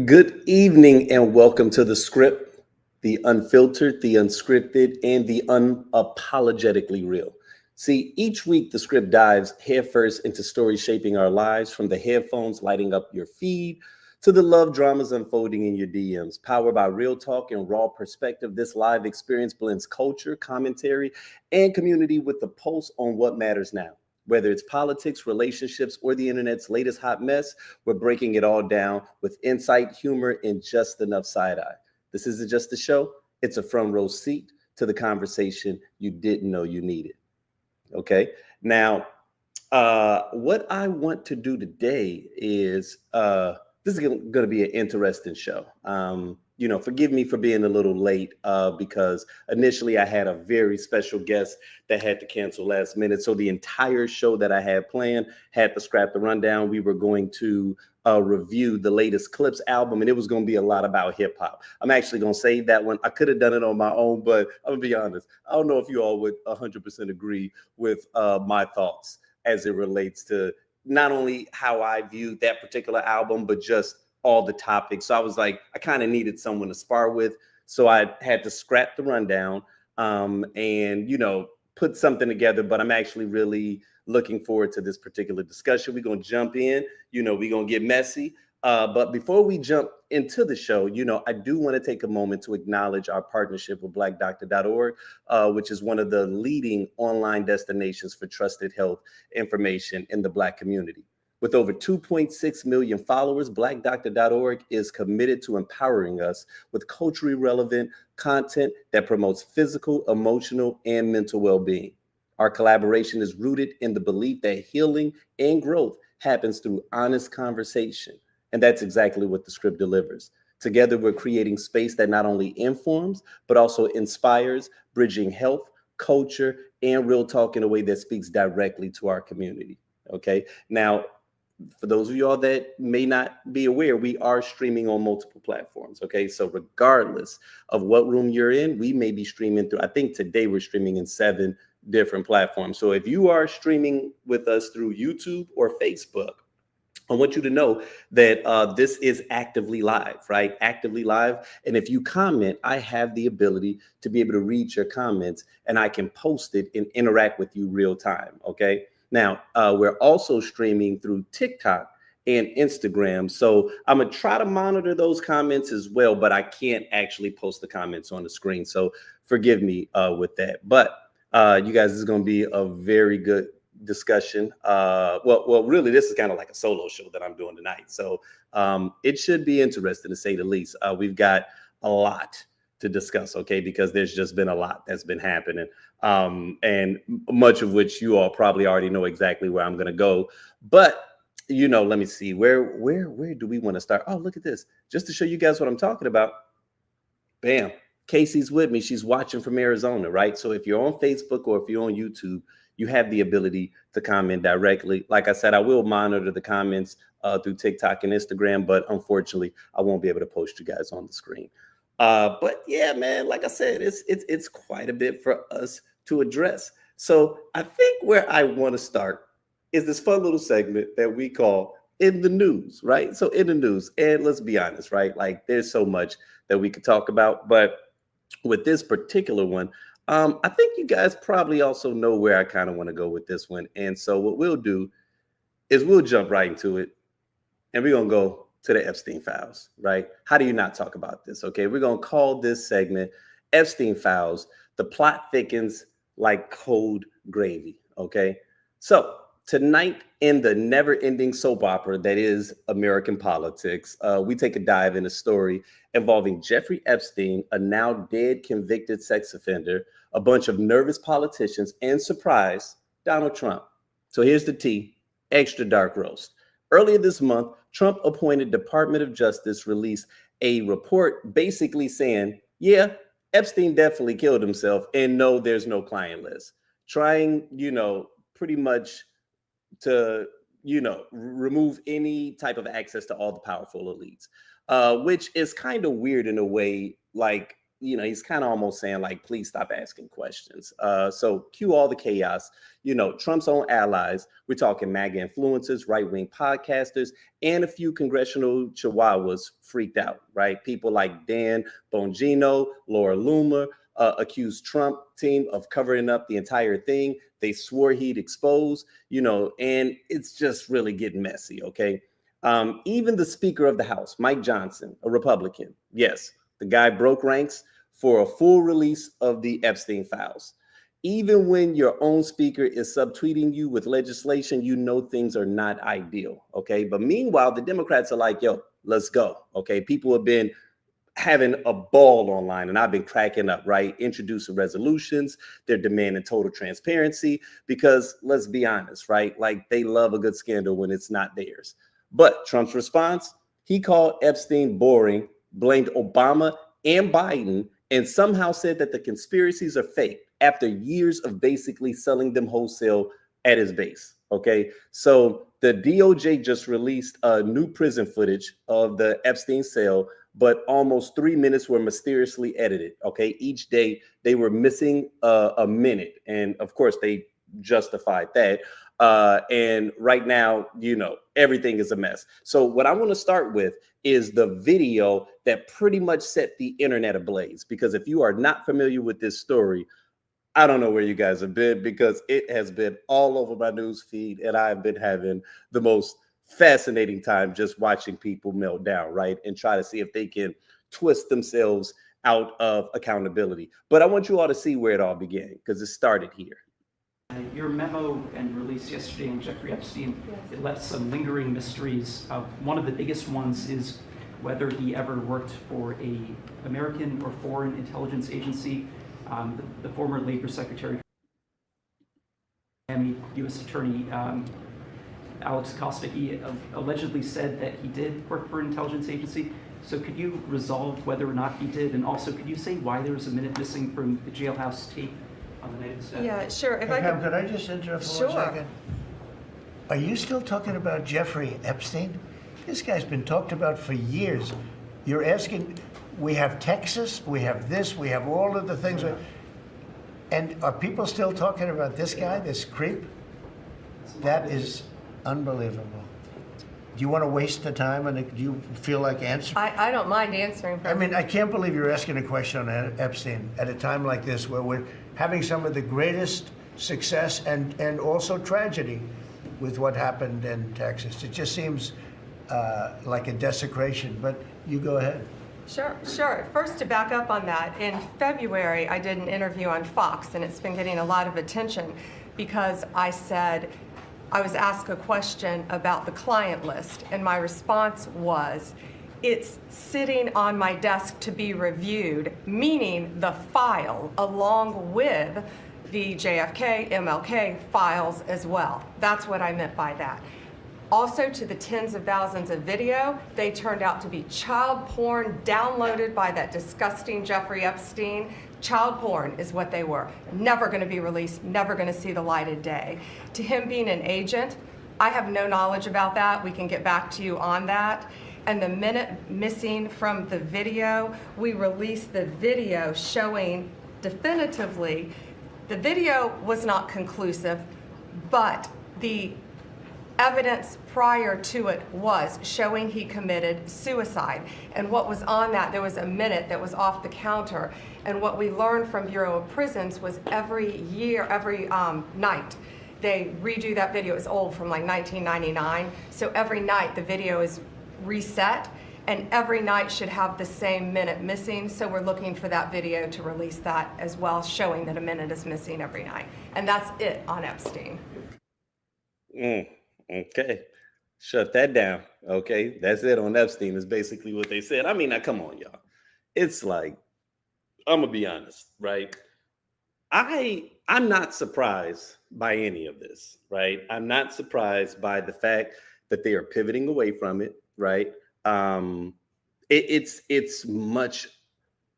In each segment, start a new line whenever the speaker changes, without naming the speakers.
Good evening and welcome to the script, the unfiltered, the unscripted, and the unapologetically real. See, each week the script dives headfirst into stories shaping our lives, from the headphones lighting up your feed to the love dramas unfolding in your DMs. Powered by real talk and raw perspective, this live experience blends culture, commentary, and community with the pulse on what matters now. Whether it's politics, relationships, or the internet's latest hot mess, we're breaking it all down with insight, humor, and just enough side eye. This isn't just a show, it's a front row seat to the conversation you didn't know you needed. Okay. Now, what I want to do today is this is going to be an interesting show. Forgive me for being a little late because initially I had a very special guest that had to cancel last minute. So the entire show that I had planned had to scrap the rundown. We were going to review the latest Clips album, and it was going to be a lot about hip hop. I'm actually going to save that one. I could have done it on my own, but I'm going to be honest. I don't know if you all would 100% agree with my thoughts as it relates to not only how I viewed that particular album, but just all the topics. So I was like, I kind of needed someone to spar with. So I had to scrap the rundown and put something together. But I'm actually really looking forward to this particular discussion. We're going to jump in, we're going to get messy. But before we jump into the show, I do want to take a moment to acknowledge our partnership with blackdoctor.org, which is one of the leading online destinations for trusted health information in the Black community. With over 2.6 million followers, blackdoctor.org is committed to empowering us with culturally relevant content that promotes physical, emotional, and mental well-being. Our collaboration is rooted in the belief that healing and growth happens through honest conversation. And that's exactly what the script delivers. Together, we're creating space that not only informs, but also inspires, bridging health, culture, and real talk in a way that speaks directly to our community. Okay. Now, for those of y'all that may not be aware, we are streaming on multiple platforms. Okay. So regardless of what room you're in, we may be streaming through, I think today we're streaming in 7 different platforms. So if you are streaming with us through YouTube or Facebook, I want you to know that this is actively live, right? Actively live. And if you comment, I have the ability to be able to read your comments and I can post it and interact with you real time. Okay. Now, we're also streaming through TikTok and Instagram. So I'm going to try to monitor those comments as well, but I can't actually post the comments on the screen. So forgive me with that. But you guys, this is going to be a very good discussion. Really, this is kind of like a solo show that I'm doing tonight. So it should be interesting to say the least. We've got a lot to discuss, okay, because there's just been a lot that's been happening, and much of which you all probably already know exactly where I'm going to go. But let me see, where do we want to start? Oh, look at this, just to show you guys what I'm talking about. Bam, Casey's with me. She's watching from Arizona, right? So if you're on Facebook or if you're on YouTube, you have the ability to comment directly. Like I said, I will monitor the comments through TikTok and Instagram, but unfortunately, I won't be able to post you guys on the screen. But yeah, man, like I said, it's quite a bit for us to address. So I think where I want to start is this fun little segment that we call In the News, right? So in the news, and let's be honest, right? Like there's so much that we could talk about, but with this particular one, I think you guys probably also know where I kind of want to go with this one. And so what we'll do is we'll jump right into it, and we're going to go to the Epstein Files, right? How do you not talk about this? Okay, we're going to call this segment Epstein Files. The plot thickens like cold gravy, okay? So tonight in the never-ending soap opera that is American politics, we take a dive in a story involving Jeffrey Epstein, a now dead convicted sex offender, a bunch of nervous politicians, and surprise, Donald Trump. So here's the tea, extra dark roast. Earlier this month, Trump appointed Department of Justice released a report basically saying, yeah, Epstein definitely killed himself, and no, there's no client list. Trying, pretty much to, remove any type of access to all the powerful elites, which is kind of weird in a way. Like, he's kind of almost saying like, please stop asking questions. So cue all the chaos. Trump's own allies. We're talking MAGA influencers, right-wing podcasters, and a few congressional chihuahuas freaked out, right? People like Dan Bongino, Laura Loomer, accused Trump team of covering up the entire thing. They swore he'd expose, and it's just really getting messy, okay? Even the Speaker of the House, Mike Johnson, a Republican, yes, the guy broke ranks for a full release of the Epstein files. Even when your own speaker is subtweeting you with legislation, things are not ideal, okay? But meanwhile, the Democrats are like, yo, let's go, okay? People have been having a ball online, and I've been cracking up, right? Introducing resolutions. They're demanding total transparency because let's be honest, right? Like they love a good scandal when it's not theirs. But Trump's response, he called Epstein boring, blamed Obama and Biden, and somehow said that the conspiracies are fake after years of basically selling them wholesale at his base. Okay, so the DOJ just released new prison footage of the Epstein cell, but almost 3 minutes were mysteriously edited. Okay, each day they were missing a minute, and of course they justified that. And right now, everything is a mess. So what I want to start with is the video that pretty much set the internet ablaze. Because if you are not familiar with this story, I don't know where you guys have been, because it has been all over my news feed, and I've been having the most fascinating time just watching people melt down, right? And try to see if they can twist themselves out of accountability. But I want you all to see where it all began, because it started here.
Your memo and release yesterday on Jeffrey Epstein, it left some lingering mysteries. One of the biggest ones is whether he ever worked for a American or foreign intelligence agency. The former Labor Secretary, Miami U.S. Attorney Alex Costa, he allegedly said that he did work for an intelligence agency. So could you resolve whether or not he did? And also, could you say why there was a minute missing from the jailhouse tape on the night of the death?
Yeah, sure.
Hey, Pam, could I just interrupt for 1 second? Are you still talking about Jeffrey Epstein? This guy's been talked about for years. You're asking, we have Texas, we have this, we have all of the things. And are people still talking about this guy, this creep? That is unbelievable. Do you want to waste the time, and do you feel like answering?
I don't mind answering.
I mean, I can't believe you're asking a question on Epstein at a time like this, where we're having some of the greatest success and also tragedy with what happened in Texas. It just seems like a desecration, but you go ahead.
Sure. First, to back up on that, in February, I did an interview on Fox, and it's been getting a lot of attention because I said, I was asked a question about the client list, and my response was, it's sitting on my desk to be reviewed, meaning the file along with the JFK, MLK files as well. That's what I meant by that. Also, to the tens of thousands of video, they turned out to be child porn downloaded by that disgusting Jeffrey Epstein. Child porn is what they were. Never going to be released, never going to see the light of day. To him being an agent, I have no knowledge about that. We can get back to you on that. And the minute missing from the video, we released the video showing definitively, the video was not conclusive, but the evidence prior to it was showing he committed suicide. And what was on that, there was a minute that was off the counter. And what we learned from Bureau of Prisons was every night, they redo that video. It's old, from like 1999. So every night the video is reset, and every night should have the same minute missing. So we're looking for that video to release that as well, showing that a minute is missing every night. And that's it on Epstein.
Okay, shut that down. Okay, that's it on Epstein is basically what they said. I mean, now come on, y'all. It's like, I'm gonna be honest, right? I'm not surprised by any of this, right? I'm not surprised by the fact that they are pivoting away from it, right? It's much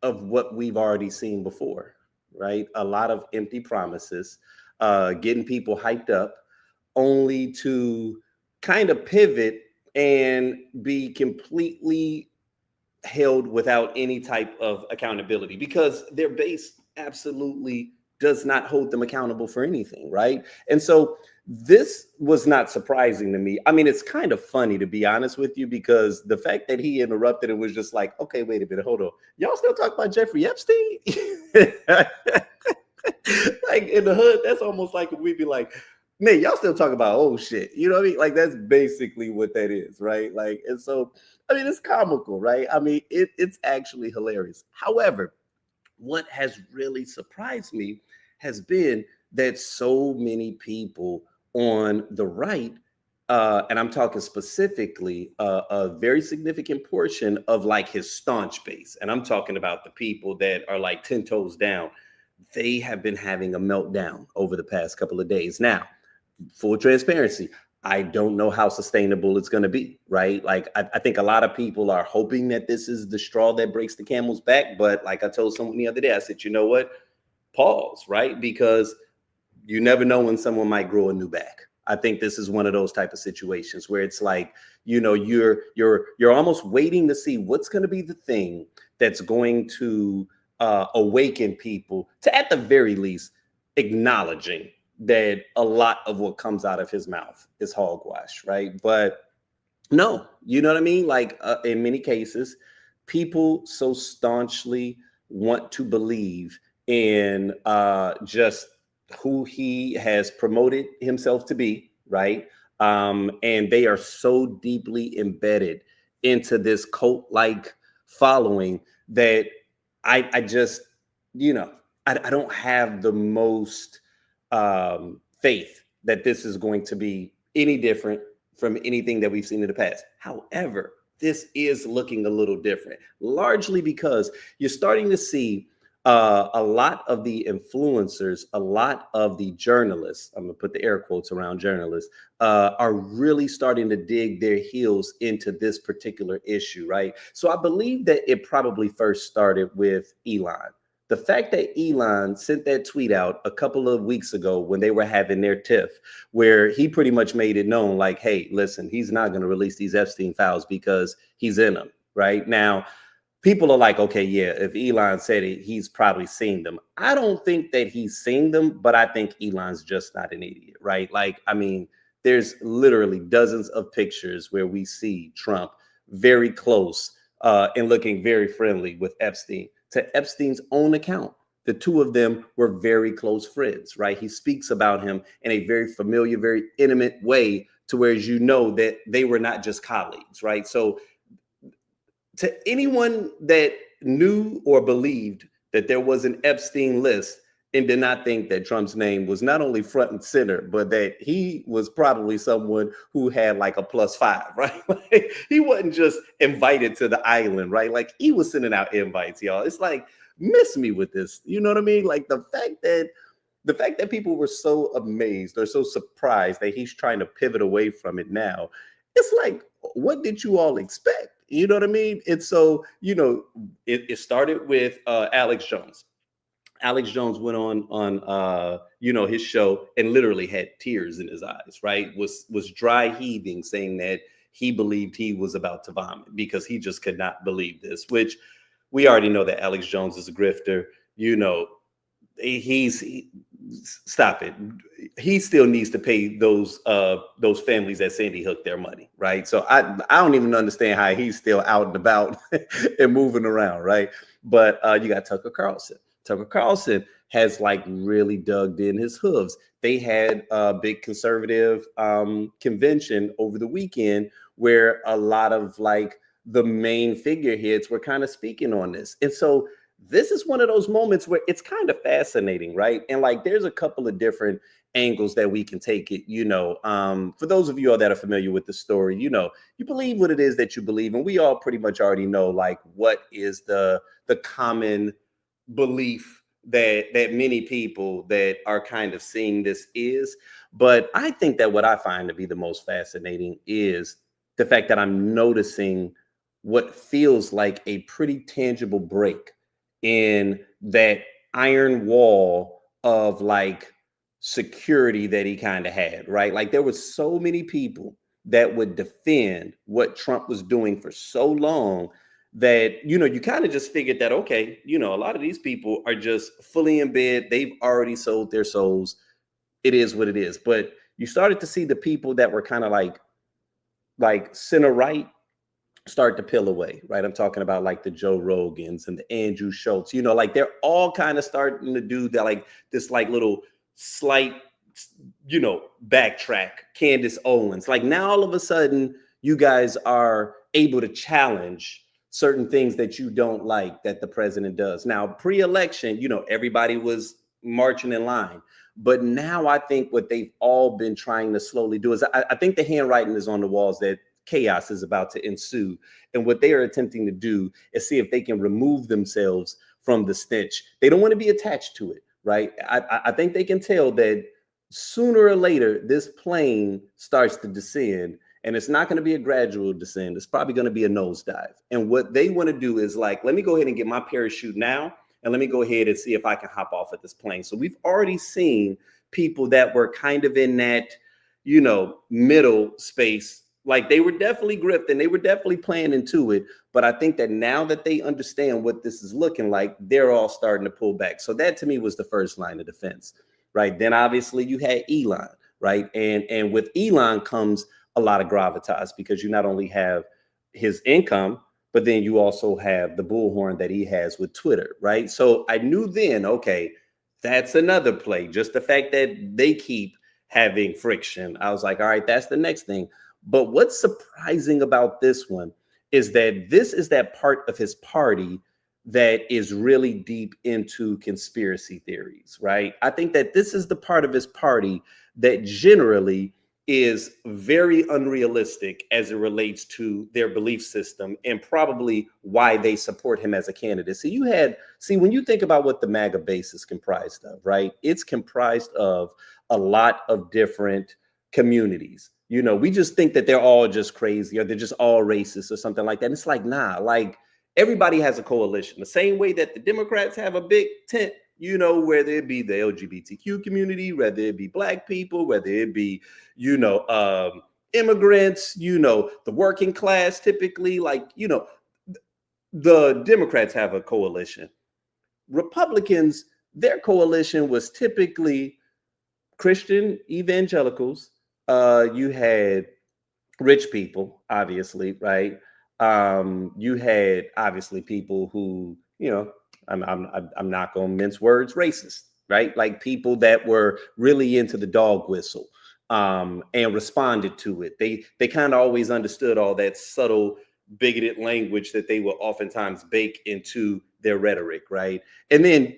of what we've already seen before, right? A lot of empty promises, getting people hyped up, only to kind of pivot and be completely held without any type of accountability because their base absolutely does not hold them accountable for anything, right? And so this was not surprising to me. I mean, it's kind of funny, to be honest with you, because the fact that he interrupted it was just like, okay, wait a minute, hold on. Y'all still talk about Jeffrey Epstein? Like in the hood, that's almost like we'd be like, man, y'all still talk about old shit. You know what I mean? Like that's basically what that is, right? Like, and so, I mean, it's comical, right? I mean, it's actually hilarious. However, what has really surprised me has been that so many people on the right, and I'm talking specifically a very significant portion of like his staunch base, and I'm talking about the people that are like 10 toes down, they have been having a meltdown over the past couple of days. Now, full transparency, I don't know how sustainable it's going to be, right? Like, I think a lot of people are hoping that this is the straw that breaks the camel's back. But like I told someone the other day, I said, you know what? Pause, right? Because you never know when someone might grow a new back. I think this is one of those type of situations where it's like, you know, you're almost waiting to see what's going to be the thing that's going to awaken people to, at the very least, acknowledging that a lot of what comes out of his mouth is hogwash, right? But no, you know what I mean? Like in many cases, people so staunchly want to believe in just who he has promoted himself to be, right? And they are so deeply embedded into this cult-like following that I just, you know, I don't have the most faith that this is going to be any different from anything that we've seen in the past. However, this is looking a little different, largely because you're starting to see a lot of the influencers, a lot of the journalists, I'm going to put the air quotes around journalists, are really starting to dig their heels into this particular issue, right? So I believe that it probably first started with Elon. The fact that Elon sent that tweet out a couple of weeks ago when they were having their tiff, where he pretty much made it known like, hey, listen, he's not going to release these Epstein files because he's in them right now. People are like, okay, yeah, if Elon said it, he's probably seen them. I don't think that he's seen them, but I think Elon's just not an idiot, right? Like, I mean, there's literally dozens of pictures where we see Trump very close and looking very friendly with Epstein. To Epstein's own account, the two of them were very close friends, right? He speaks about him in a very familiar, very intimate way, to where you know that they were not just colleagues, right? So to anyone that knew or believed that there was an Epstein list and did not think that Trump's name was not only front and center, but that he was probably someone who had like a +5, right? Like, he wasn't just invited to the island, right? Like he was sending out invites, y'all. It's like, miss me with this. You know what I mean? Like the fact that people were so amazed or so surprised that he's trying to pivot away from it now, it's like, what did you all expect? You know what I mean? It's so, you know, it started with Alex Jones. Alex Jones went on you know, his show and literally had tears in his eyes, right? Was dry heaving, saying that he believed he was about to vomit because he just could not believe this, which we already know that Alex Jones is a grifter. You know, stop it. He still needs to pay those families that Sandy Hook their money, right? So I don't even understand how he's still out and about and moving around, right? But you got Tucker Carlson. Tucker Carlson has like really dug in his hooves. They had a big conservative convention over the weekend where a lot of like the main figureheads were kind of speaking on this. And so this is one of those moments where it's kind of fascinating, right? And like there's a couple of different angles that we can take it, you know. For those of you all that are familiar with the story, you know, you believe what it is that you believe, and we all pretty much already know like what is the common belief that many people that are kind of seeing this is. But I think that what I find to be the most fascinating is the fact that I'm noticing what feels like a pretty tangible break in that iron wall of like security that he kind of had, right? Like there was so many people that would defend what Trump was doing for so long that, you kind of just figured that, okay, a lot of these people are just fully in bed. They've already sold their souls. It is what it is. But you started to see the people that were kind of like center right start to peel away, right? I'm talking about like the Joe Rogans and the Andrew Schultz, like they're all kind of starting to do that, like this like little slight, backtrack. Candace Owens, like now all of a sudden you guys are able to challenge certain things that you don't like that the president does. Now, pre-election, everybody was marching in line. But now I think what they've all been trying to slowly do is I think the handwriting is on the walls that chaos is about to ensue. And what they are attempting to do is see if they can remove themselves from the stench. They don't want to be attached to it, right? I think they can tell that sooner or later, this plane starts to descend, and it's not going to be a gradual descent. It's probably going to be a nosedive. And what they want to do is like, let me go ahead and get my parachute now, and let me go ahead and see if I can hop off at this plane. So we've already seen people that were kind of in that, middle space. Like they were definitely grifting, they were definitely playing into it. But I think that now that they understand what this is looking like, they're all starting to pull back. So that to me was the first line of defense, right? Then obviously you had Elon, right? And with Elon comes a lot of gravitas because you not only have his income, but then you also have the bullhorn that he has with Twitter, right? So I knew then, okay, that's another play. Just the fact that they keep having friction, I was like, all right, that's the next thing. But what's surprising about this one is that this is that part of his party that is really deep into conspiracy theories, right? I think that this is the part of his party that generally is very unrealistic as it relates to their belief system and probably why they support him as a candidate. So when you think about what the MAGA base is comprised of, right? It's comprised of a lot of different communities. We just think that they're all just crazy or they're just all racist or something like that. And it's like, nah, like everybody has a coalition. The same way that the Democrats have a big tent, whether it be the LGBTQ community, whether it be Black people, whether it be, immigrants, the working class, typically, like, the Democrats have a coalition. Republicans, their coalition was typically Christian evangelicals. You had rich people, obviously, right? You had obviously people who, I'm not going to mince words, racist, right? Like people that were really into the dog whistle and responded to it. They kind of always understood all that subtle, bigoted language that they will oftentimes bake into their rhetoric, right? And then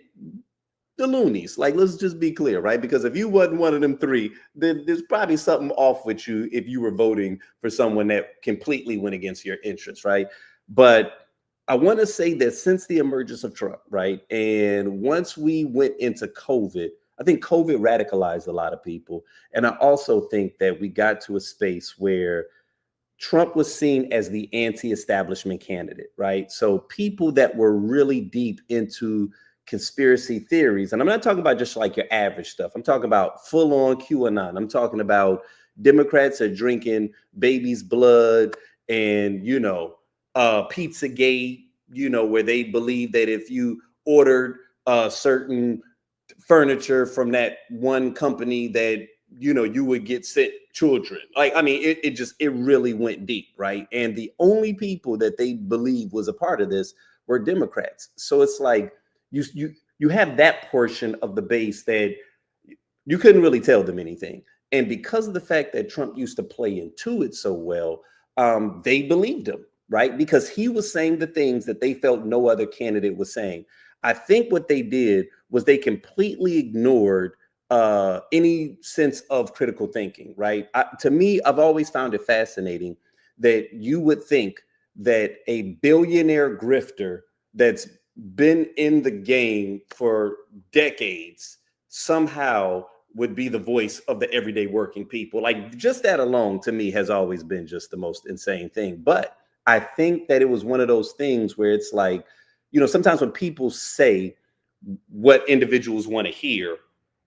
the loonies, like, let's just be clear, right? Because if you wasn't one of them three, then there's probably something off with you if you were voting for someone that completely went against your interests, right? But I want to say that since the emergence of Trump, right, and once we went into COVID, I think COVID radicalized a lot of people. And I also think that we got to a space where Trump was seen as the anti-establishment candidate, right? So people that were really deep into conspiracy theories, and I'm not talking about just like your average stuff. I'm talking about full-on QAnon. I'm talking about Democrats are drinking baby's blood and, Pizzagate, where they believe that if you ordered certain furniture from that one company that, you would get sent children. Like, I mean, it really went deep, right? And the only people that they believe was a part of this were Democrats. So it's like, you have that portion of the base that you couldn't really tell them anything. And because of the fact that Trump used to play into it so well, they believed him, right? Because he was saying the things that they felt no other candidate was saying. I think what they did was they completely ignored any sense of critical thinking, right? To me, I've always found it fascinating that you would think that a billionaire grifter that's been in the game for decades somehow would be the voice of the everyday working people. Like, just that alone to me has always been just the most insane thing. But I think that it was one of those things where it's like, sometimes when people say what individuals want to hear,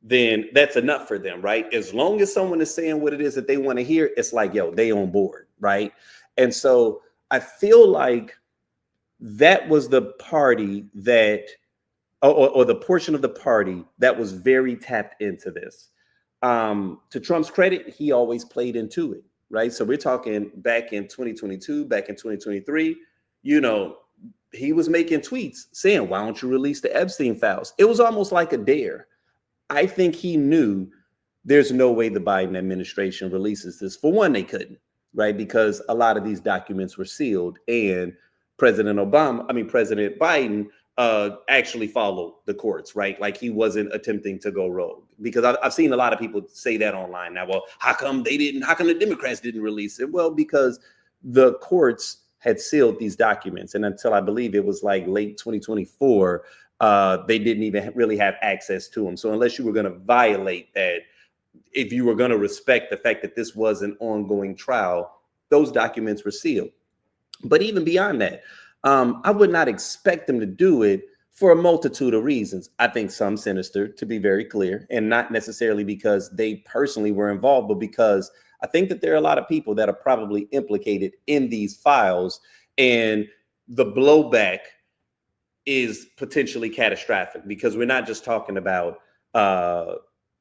then that's enough for them, right? As long as someone is saying what it is that they want to hear, it's like, yo, they on board, right? And so I feel like that was the party that, or the portion of the party that was very tapped into this. To Trump's credit, he always played into it, right? So we're talking back in 2022, back in 2023, you know, he was making tweets saying, why don't you release the Epstein files? It was almost like a dare. I think he knew there's no way the Biden administration releases this. For one, they couldn't, right? Because a lot of these documents were sealed, and President Biden actually followed the courts, right? Like he wasn't attempting to go rogue. Because I've seen a lot of people say that online now. Well, how come the Democrats didn't release it? Well, because the courts had sealed these documents, and until I believe it was like late 2024, they didn't even really have access to them. So unless you were going to violate that, if you were going to respect the fact that this was an ongoing trial, those documents were sealed. But even beyond that, I would not expect them to do it for a multitude of reasons. I think some sinister, to be very clear, and not necessarily because they personally were involved, but because I think that there are a lot of people that are probably implicated in these files, and the blowback is potentially catastrophic, because we're not just talking about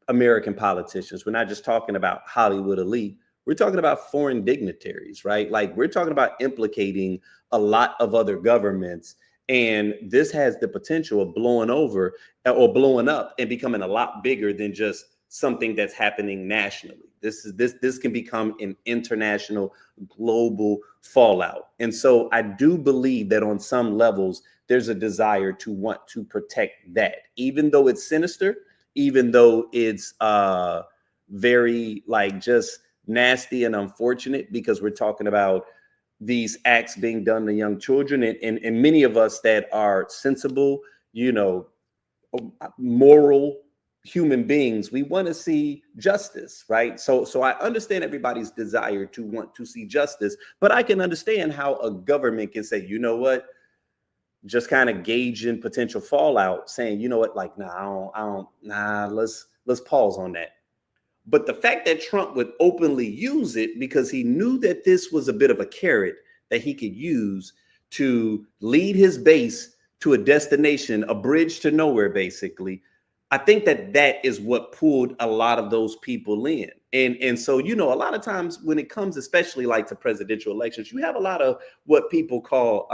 American politicians. We're not just talking about Hollywood elite. We're talking about foreign dignitaries, right? Like we're talking about implicating a lot of other governments. And this has the potential of blowing over or blowing up and becoming a lot bigger than just something that's happening nationally. This can become an international, global fallout. And so I do believe that on some levels, there's a desire to want to protect that, even though it's sinister, even though it's very like just nasty and unfortunate, because we're talking about these acts being done to young children, and many of us that are sensible, you know, moral human beings, we want to see justice, right? So I understand everybody's desire to want to see justice, but I can understand how a government can say, you know what, just kind of gauging potential fallout, saying, you know what, like, let's pause on that. But the fact that Trump would openly use it because he knew that this was a bit of a carrot that he could use to lead his base to a destination, a bridge to nowhere, basically. I think that is what pulled a lot of those people in. And so, you know, a lot of times when it comes, especially like to presidential elections, you have a lot of what people call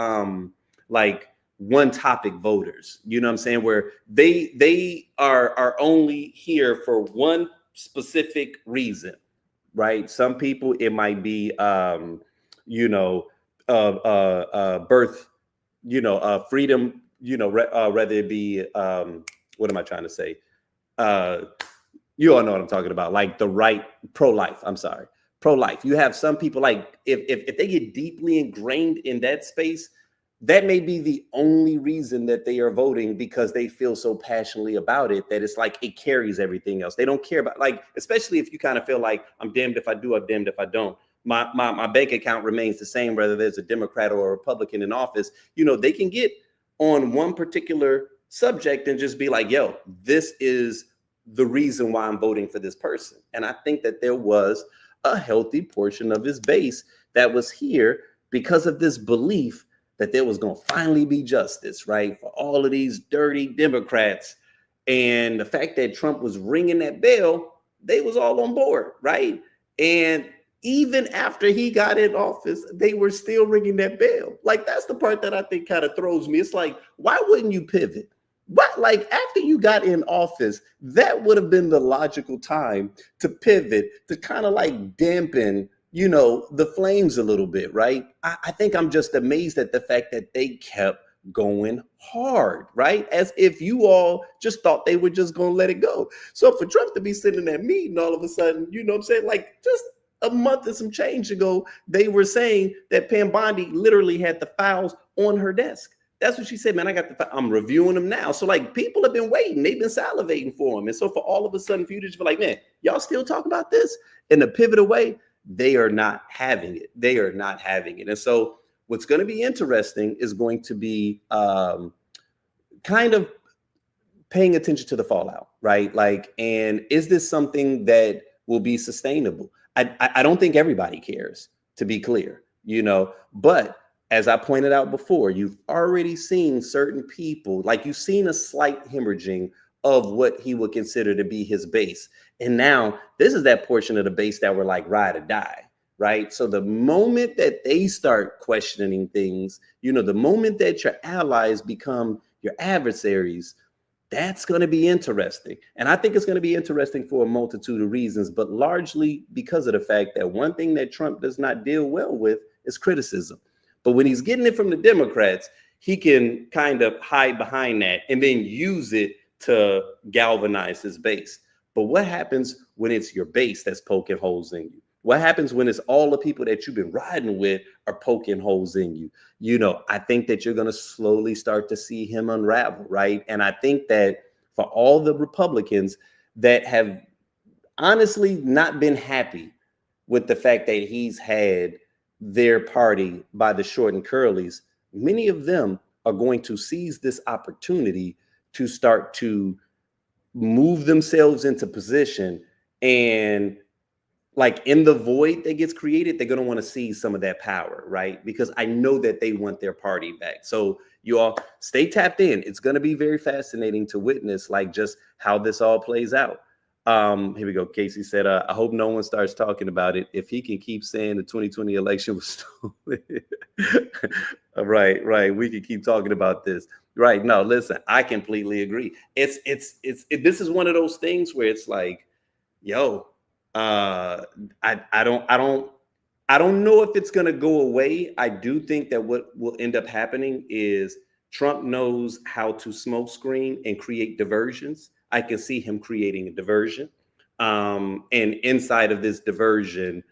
like one topic voters, you know what I'm saying? Where they are only here for one specific reason, right? Some people, it might be, birth, freedom, rather it be, what am I trying to say? You all know what I'm talking about, like the right, pro-life. I'm sorry, pro-life. You have some people like if they get deeply ingrained in that space, that may be the only reason that they are voting, because they feel so passionately about it that it's like it carries everything else. They don't care about, like, especially if you kind of feel like I'm damned if I do, I'm damned if I don't. My bank account remains the same, whether there's a Democrat or a Republican in office. You know, they can get on one particular subject and just be like, yo, this is the reason why I'm voting for this person. And I think that there was a healthy portion of his base that was here because of this belief that there was going to finally be justice, right, for all of these dirty Democrats. And the fact that Trump was ringing that bell, they was all on board, right? And even after he got in office, they were still ringing that bell. Like, that's the part that I think kind of throws me. It's like, why wouldn't you pivot? What, like, after you got in office, that would have been the logical time to pivot, to kind of like dampen, you know, the flames a little bit, right? I think I'm just amazed at the fact that they kept going hard, right? As if you all just thought they were just going to let it go. So for Trump to be sitting in that meeting all of a sudden, you know what I'm saying? Like just a month and some change ago, they were saying that Pam Bondi literally had the files on her desk. That's what she said, man, I'm reviewing them now. So like people have been waiting. They've been salivating for them. And so for all of a sudden for you to just be like, man, y'all still talk about this in a pivot away? They are not having it. They are not having it. And so what's going to be interesting is going to be kind of paying attention to the fallout, right? Like, and is this something that will be sustainable? I don't think everybody cares, to be clear, you know, but as I pointed out before, you've already seen certain people, like you've seen a slight hemorrhaging of what he would consider to be his base. And now this is that portion of the base that were like ride or die, right? So the moment that they start questioning things, the moment that your allies become your adversaries, that's going to be interesting. And I think it's going to be interesting for a multitude of reasons, but largely because of the fact that one thing that Trump does not deal well with is criticism. But when he's getting it from the Democrats, he can kind of hide behind that and then use it to galvanize his base. But what happens when it's your base that's poking holes in you? What happens when it's all the people that you've been riding with are poking holes in you? I think that you're going to slowly start to see him unravel, right? And I think that for all the Republicans that have honestly not been happy with the fact that he's had their party by the short and curlies, many of them are going to seize this opportunity to start to move themselves into position, and like in the void that gets created, they're going to want to seize some of that power, right? Because I know that they want their party back. So you all stay tapped in. It's going to be very fascinating to witness like just how this all plays out. Here we go. Casey said, I hope no one starts talking about it. If he can keep saying the 2020 election was stolen. Right. We can keep talking about this. Right. No, listen, I completely agree. This is one of those things where it's like, yo, I don't know if it's going to go away. I do think that what will end up happening is Trump knows how to smoke screen and create diversions. I can see him creating a diversion. And inside of this diversion,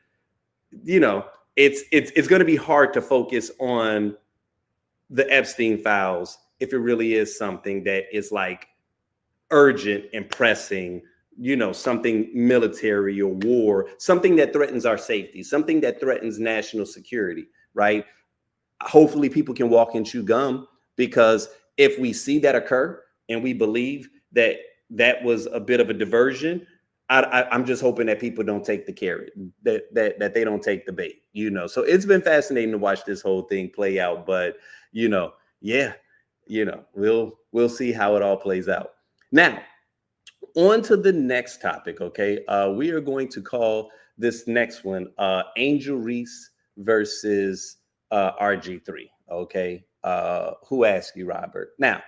it's going to be hard to focus on the Epstein files if it really is something that is like urgent and pressing, something military or war, something that threatens our safety, something that threatens national security, right? Hopefully people can walk and chew gum, because if we see that occur and we believe that that was a bit of a diversion, I'm just hoping that people don't take the carrot, that they don't take the bait, So it's been fascinating to watch this whole thing play out, but we'll see how it all plays out. Now, on to the next topic, okay? We are going to call this next one Angel Reese versus RG3, okay? Who asked you, Robert? Now,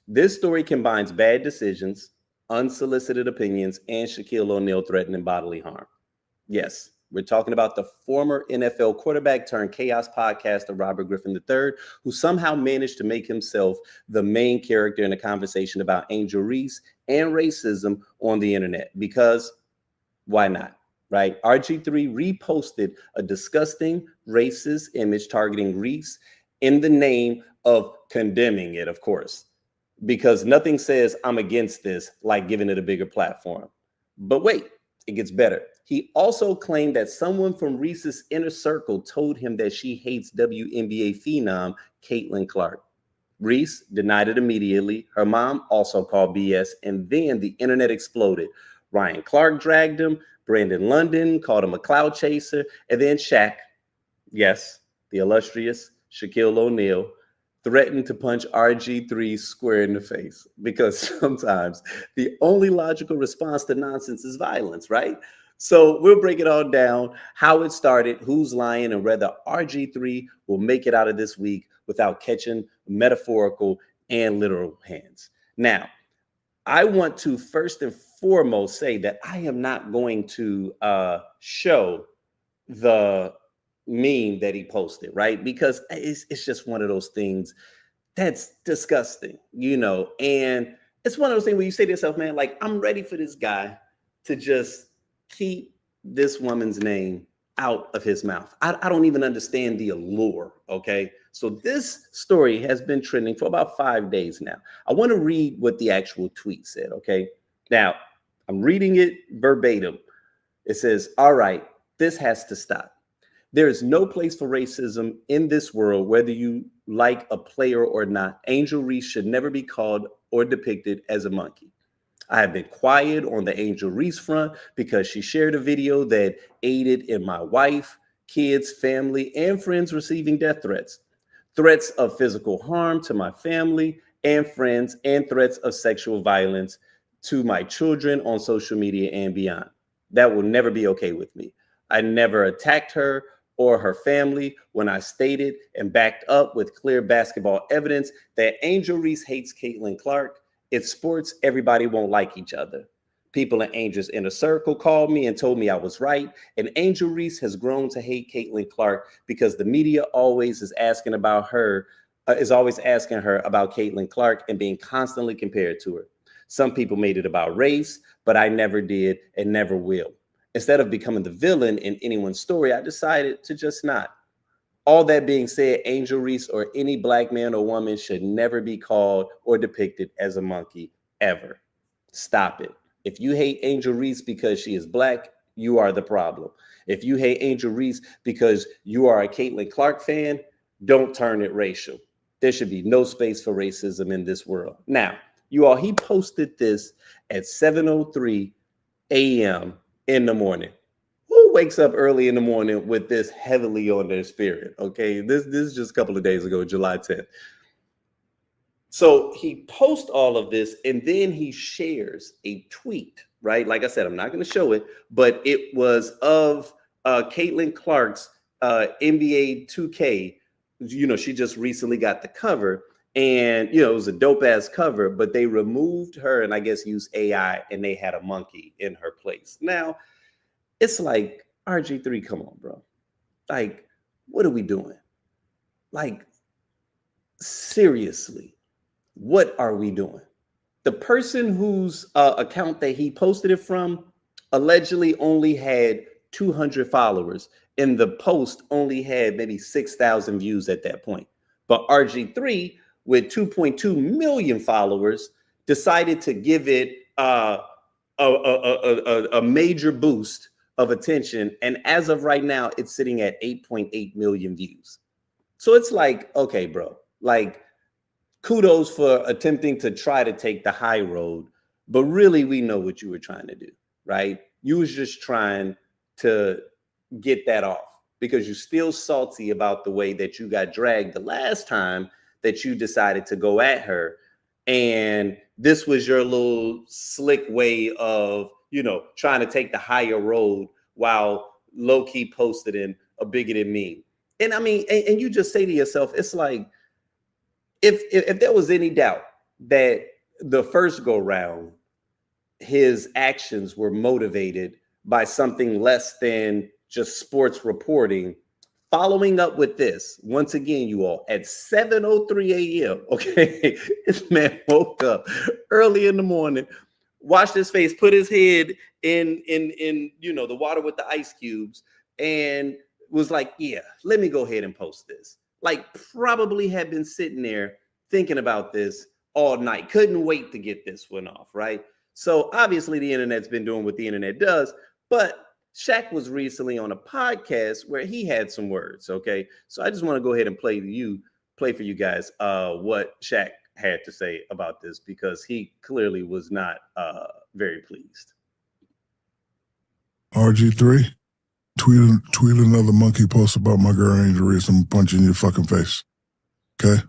this story combines bad decisions, unsolicited opinions, and Shaquille O'Neal threatening bodily harm. Yes, we're talking about the former NFL quarterback turned chaos podcaster Robert Griffin III, who somehow managed to make himself the main character in a conversation about Angel Reese and racism on the internet. Because why not, right? RG3 reposted a disgusting racist image targeting Reese in the name of condemning it, of course, because nothing says I'm against this like giving it a bigger platform. But wait, it gets better. He also claimed that someone from Reese's inner circle told him that she hates WNBA phenom Caitlin Clark. Reese denied it immediately. Her mom also called BS, and then the internet exploded. Ryan Clark dragged him. Brandon London called him a cloud chaser. And then Shaq, yes, the illustrious Shaquille O'Neal, threatened to punch RG3 square in the face, because sometimes the only logical response to nonsense is violence, right? So we'll break it all down, how it started, who's lying, and whether RG3 will make it out of this week without catching metaphorical and literal hands. Now, I want to first and foremost say that I am not going to show the meme that he posted, right? Because it's just one of those things that's disgusting, and it's one of those things where you say to yourself, man, like, I'm ready for this guy to just keep this woman's name out of his mouth. I don't even understand the allure, okay? So this story has been trending for about 5 days now. I want to read what the actual tweet said, okay? Now, I'm reading it verbatim. It says, all right, this has to stop. There is no place for racism in this world, whether you like a player or not. Angel Reese should never be called or depicted as a monkey. I have been quiet on the Angel Reese front because she shared a video that aided in my wife kids, family, and friends receiving death threats, threats of physical harm to my family and friends, and threats of sexual violence to my children on social media and beyond. That will never be okay with me. I never attacked her or her family when I stated and backed up with clear basketball evidence that Angel Reese hates Caitlin Clark. It's sports. Everybody won't like each other. People in Angel's inner circle called me and told me I was right. And Angel Reese has grown to hate Caitlin Clark because the media always is asking about her, always asking her about Caitlin Clark and being constantly compared to her. Some people made it about race, but I never did and never will. Instead of becoming the villain in anyone's story, I decided to just not. All that being said, Angel Reese or any black man or woman should never be called or depicted as a monkey, ever. Stop it. If you hate Angel Reese because she is black, you are the problem. If you hate Angel Reese because you are a Caitlin Clark fan, don't turn it racial. There should be no space for racism in this world. Now, you all, he posted this at 7:03 a.m. in the morning. Who wakes up early in the morning with this heavily on their spirit? Okay, this is just a couple of days ago, July 10th. So he posts all of this and then he shares a tweet, right? Like I said, I'm not going to show it, but it was of Caitlin Clark's NBA 2K. You know, she just recently got the cover. And, you know, it was a dope ass cover, but they removed her and I guess used AI and they had a monkey in her place. Now, it's like, RG3, come on, bro. Like, what are we doing? Like, seriously, what are we doing? The person whose account that he posted it from allegedly only had 200 followers, and the post only had maybe 6,000 views at that point. But RG3, with 2.2 million followers, decided to give it a major boost of attention. And as of right now, it's sitting at 8.8 million views. So it's like, okay, bro, like kudos for attempting to try to take the high road. But really, we know what you were trying to do, right? You was just trying to get that off because you're still salty about the way that you got dragged the last time that you decided to go at her. And this was your little slick way of, you know, trying to take the higher road while low-key posted in a bigoted meme. And I mean, and you just say to yourself, it's like, if there was any doubt that the first go round, his actions were motivated by something less than just sports reporting, following up with this, once again, you all, at 7:03 a.m., okay, this man woke up early in the morning, washed his face, put his head in you know, the water with the ice cubes, and was like, yeah, let me go ahead and post this. Like, probably had been sitting there thinking about this all night, couldn't wait to get this one off, right? So obviously the internet's been doing what the internet does, but Shaq was recently on a podcast where he had some words, okay? So I just want to go ahead and play for you guys what Shaq had to say about this, because he clearly was not very pleased.
RG3, tweet another monkey post about my girl Angel Reese. I'm punching your fucking face. Okay?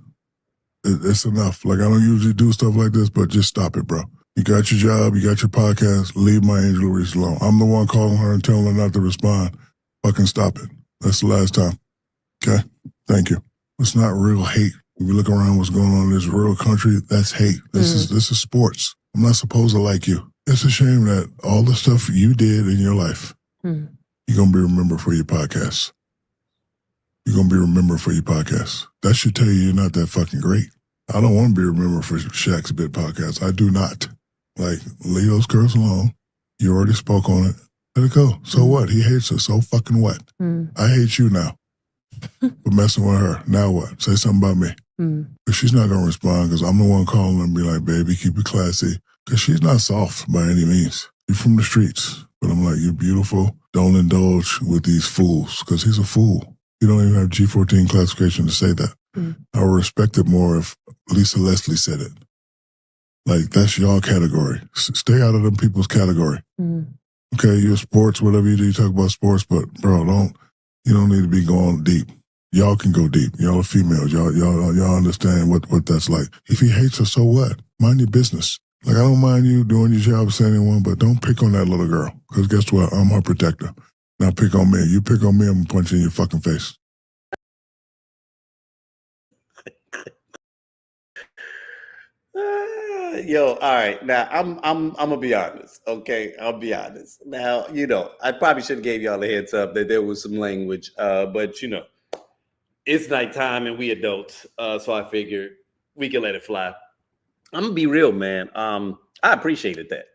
It's enough. Like, I don't usually do stuff like this, but just stop it, bro. You got your job, you got your podcast, leave my Angel Reese alone. I'm the one calling her and telling her not to respond. Fucking stop it. That's the last time. Okay? Thank you. It's not real hate. If you look around what's going on in this real country, that's hate. This is sports. I'm not supposed to like you. It's a shame that all the stuff you did in your life, you're going to be remembered for your podcast. You're going to be remembered for your podcast. That should tell you you're not that fucking great. I don't want to be remembered for Shaq's Bit podcast. I do not. Like, leave those girls alone. You already spoke on it. Let it go. So what? He hates her. So fucking what? I hate you now for messing with her. Now what? Say something about me. But she's not going to respond because I'm the one calling her and be like, baby, keep it classy. Because she's not soft by any means. You're from the streets. But I'm like, you're beautiful. Don't indulge with these fools because he's a fool. You don't even have G14 classification to say that. I would respect it more if Lisa Leslie said it. Like, that's your category. Stay out of them people's category. Okay, you're sports, whatever you do, you talk about sports, but bro, You don't need to be going deep. Y'all can go deep. Y'all are females. Y'all understand what that's like. If he hates her, so what? Mind your business. Like, I don't mind you doing your job as anyone, but don't pick on that little girl. Because guess what? I'm her protector. Now pick on me. You pick on me, I'm going to punch you in your fucking face.
Yo, all right. Now I'm gonna be honest. Okay, I'll be honest. Now, I probably should have gave y'all a heads up that there was some language, but it's nighttime and we adults, so I figured we can let it fly. I'm gonna be real, man. I appreciated that.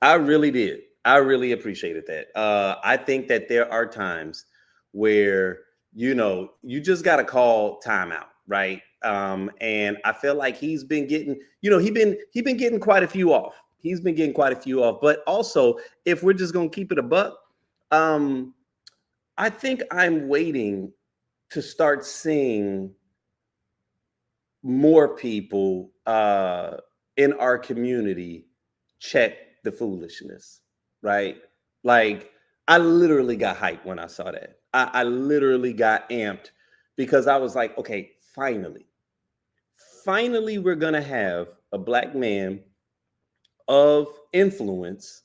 I really did. I really appreciated that. I think that there are times where you just got to call timeout, right? And I feel like he's been getting, he been getting quite a few off. He's been getting quite a few off. But also, if we're just gonna keep it a buck, I think I'm waiting to start seeing more people in our community check the foolishness, right? Like, I literally got hyped when I saw that. I literally got amped because I was like, okay, finally, we're gonna have a black man of influence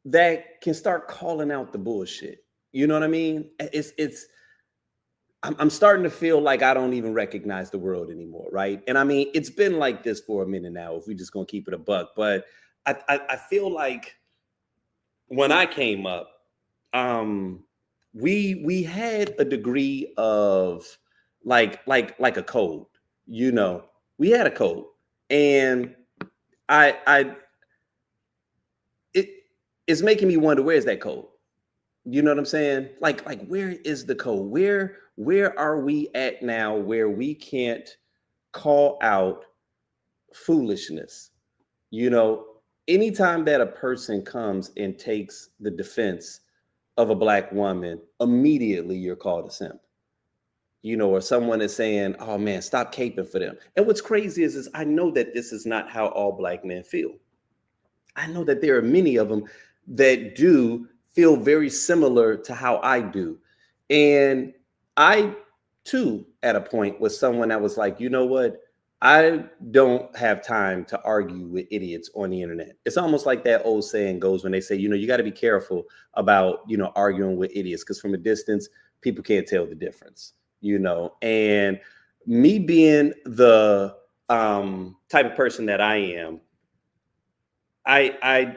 that can start calling out the bullshit. You know what I mean? I'm starting to feel like I don't even recognize the world anymore, right? And I mean, it's been like this for a minute now, if we just gonna keep it a buck. But I feel like when I came up, we had a degree of like a code, we had a code, and it's making me wonder, where's that code? You know what I'm saying? Like where is the code? Where are we at now where we can't call out foolishness? Anytime that a person comes and takes the defense of a black woman, immediately you're called a simp. Or someone is saying, oh man, stop caping for them. And what's crazy is I know that this is not how all black men feel. I know that there are many of them that do feel very similar to how I do. And I, too, at a point was someone that was like, you know what? I don't have time to argue with idiots on the internet. It's almost like that old saying goes when they say, you got to be careful about, arguing with idiots, because from a distance, people can't tell the difference, and me being the type of person that I am, I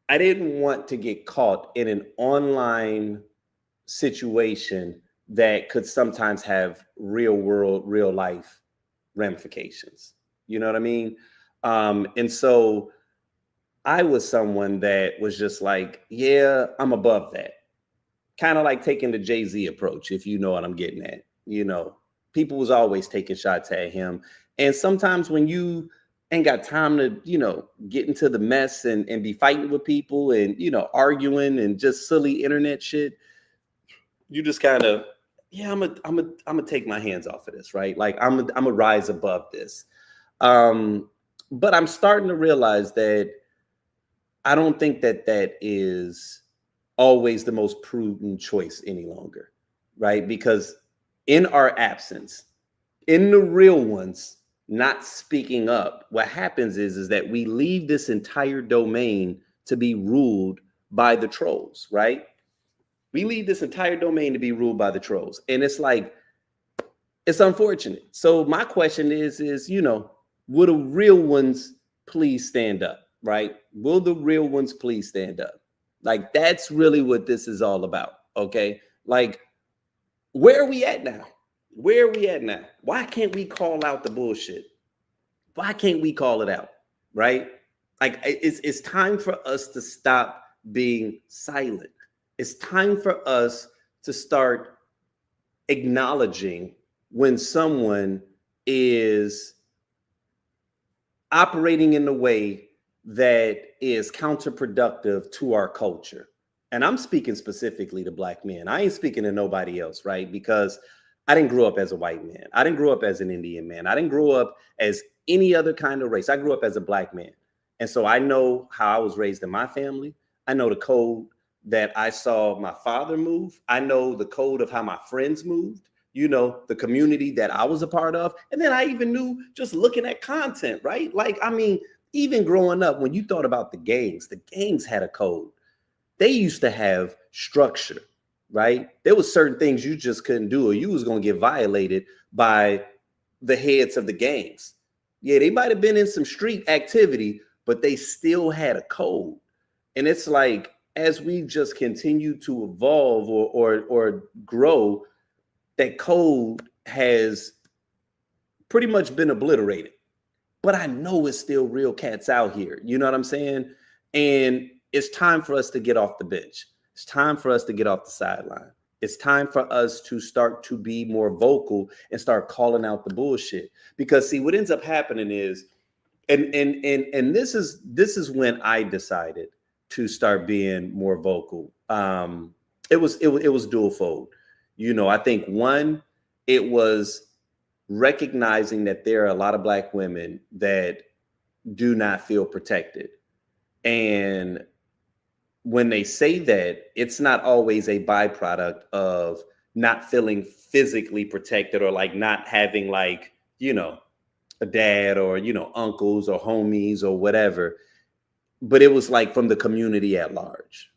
didn't want to get caught in an online situation that could sometimes have real world, real life ramifications. You know what I mean? And so I was someone that was just like, yeah, I'm above that. Kind of like taking the Jay-Z approach, if you know what I'm getting at. People was always taking shots at him. And sometimes when you ain't got time to, get into the mess and be fighting with people and, arguing and just silly internet shit, you just kind of, yeah, I'm gonna take my hands off of this, right? Like I'm gonna rise above this. But I'm starting to realize that I don't think that is always the most prudent choice any longer, right? Because in our absence, in the real ones not speaking up, what happens is that we leave this entire domain to be ruled by the trolls, right? We leave this entire domain to be ruled by the trolls. And it's like, it's unfortunate. So my question is, will the real ones please stand up, right? Will the real ones please stand up? Like, that's really what this is all about, okay? Like, where are we at now? Where are we at now? Why can't we call out the bullshit? Why can't we call it out, right? Like, it's time for us to stop being silent. It's time for us to start acknowledging when someone is operating in a way that is counterproductive to our culture. And I'm speaking specifically to black men. I ain't speaking to nobody else, right? Because I didn't grow up as a white man. I didn't grow up as an Indian man. I didn't grow up as any other kind of race. I grew up as a black man. And so I know how I was raised in my family. I know the code that I saw my father move. I know the code of how my friends moved, the community that I was a part of. And then I even knew just looking at content, right? Like, I mean, even growing up, when you thought about the gangs had a code. They used to have structure, right? There was certain things you just couldn't do, or you was going to get violated by the heads of the gangs. Yeah, they might have been in some street activity, but they still had a code. And it's like, as we just continue to evolve or grow, that code has pretty much been obliterated. But I know it's still real cats out here. You know what I'm saying? And it's time for us to get off the bench. It's time for us to get off the sideline. It's time for us to start to be more vocal and start calling out the bullshit. Because see, what ends up happening is, and this is when I decided to start being more vocal. It was dualfold. I think one, it was recognizing that there are a lot of Black women that do not feel protected. And when they say that, it's not always a byproduct of not feeling physically protected or like not having like, a dad or, uncles or homies or whatever. But it was like from the community at large,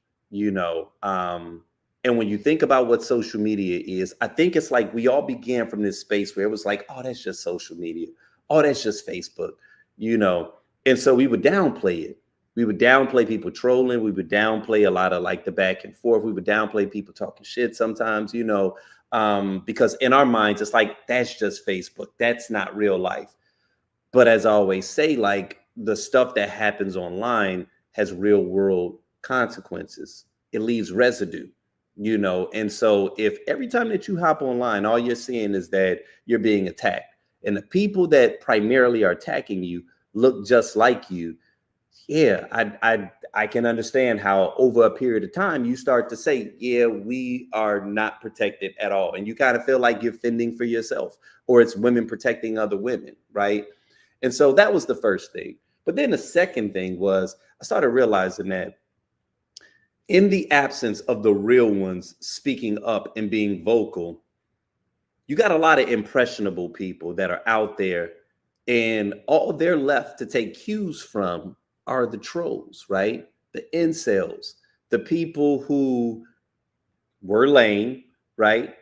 and when you think about what social media is, I think it's like we all began from this space where it was like, oh, that's just social media. Oh, that's just Facebook, And so we would downplay it. We would downplay people trolling. We would downplay a lot of like the back and forth. We would downplay people talking shit sometimes, because in our minds, it's like, that's just Facebook. That's not real life. But as I always say, like the stuff that happens online has real world consequences. It leaves residue. And so if every time that you hop online, all you're seeing is that you're being attacked and the people that primarily are attacking you look just like you. Yeah, I can understand how over a period of time you start to say, yeah, we are not protected at all. And you kind of feel like you're fending for yourself, or it's women protecting other women, right? And so that was the first thing. But then the second thing was I started realizing that in the absence of the real ones speaking up and being vocal, you got a lot of impressionable people that are out there, and all they're left to take cues from are the trolls, right? The incels, the people who were lame, right?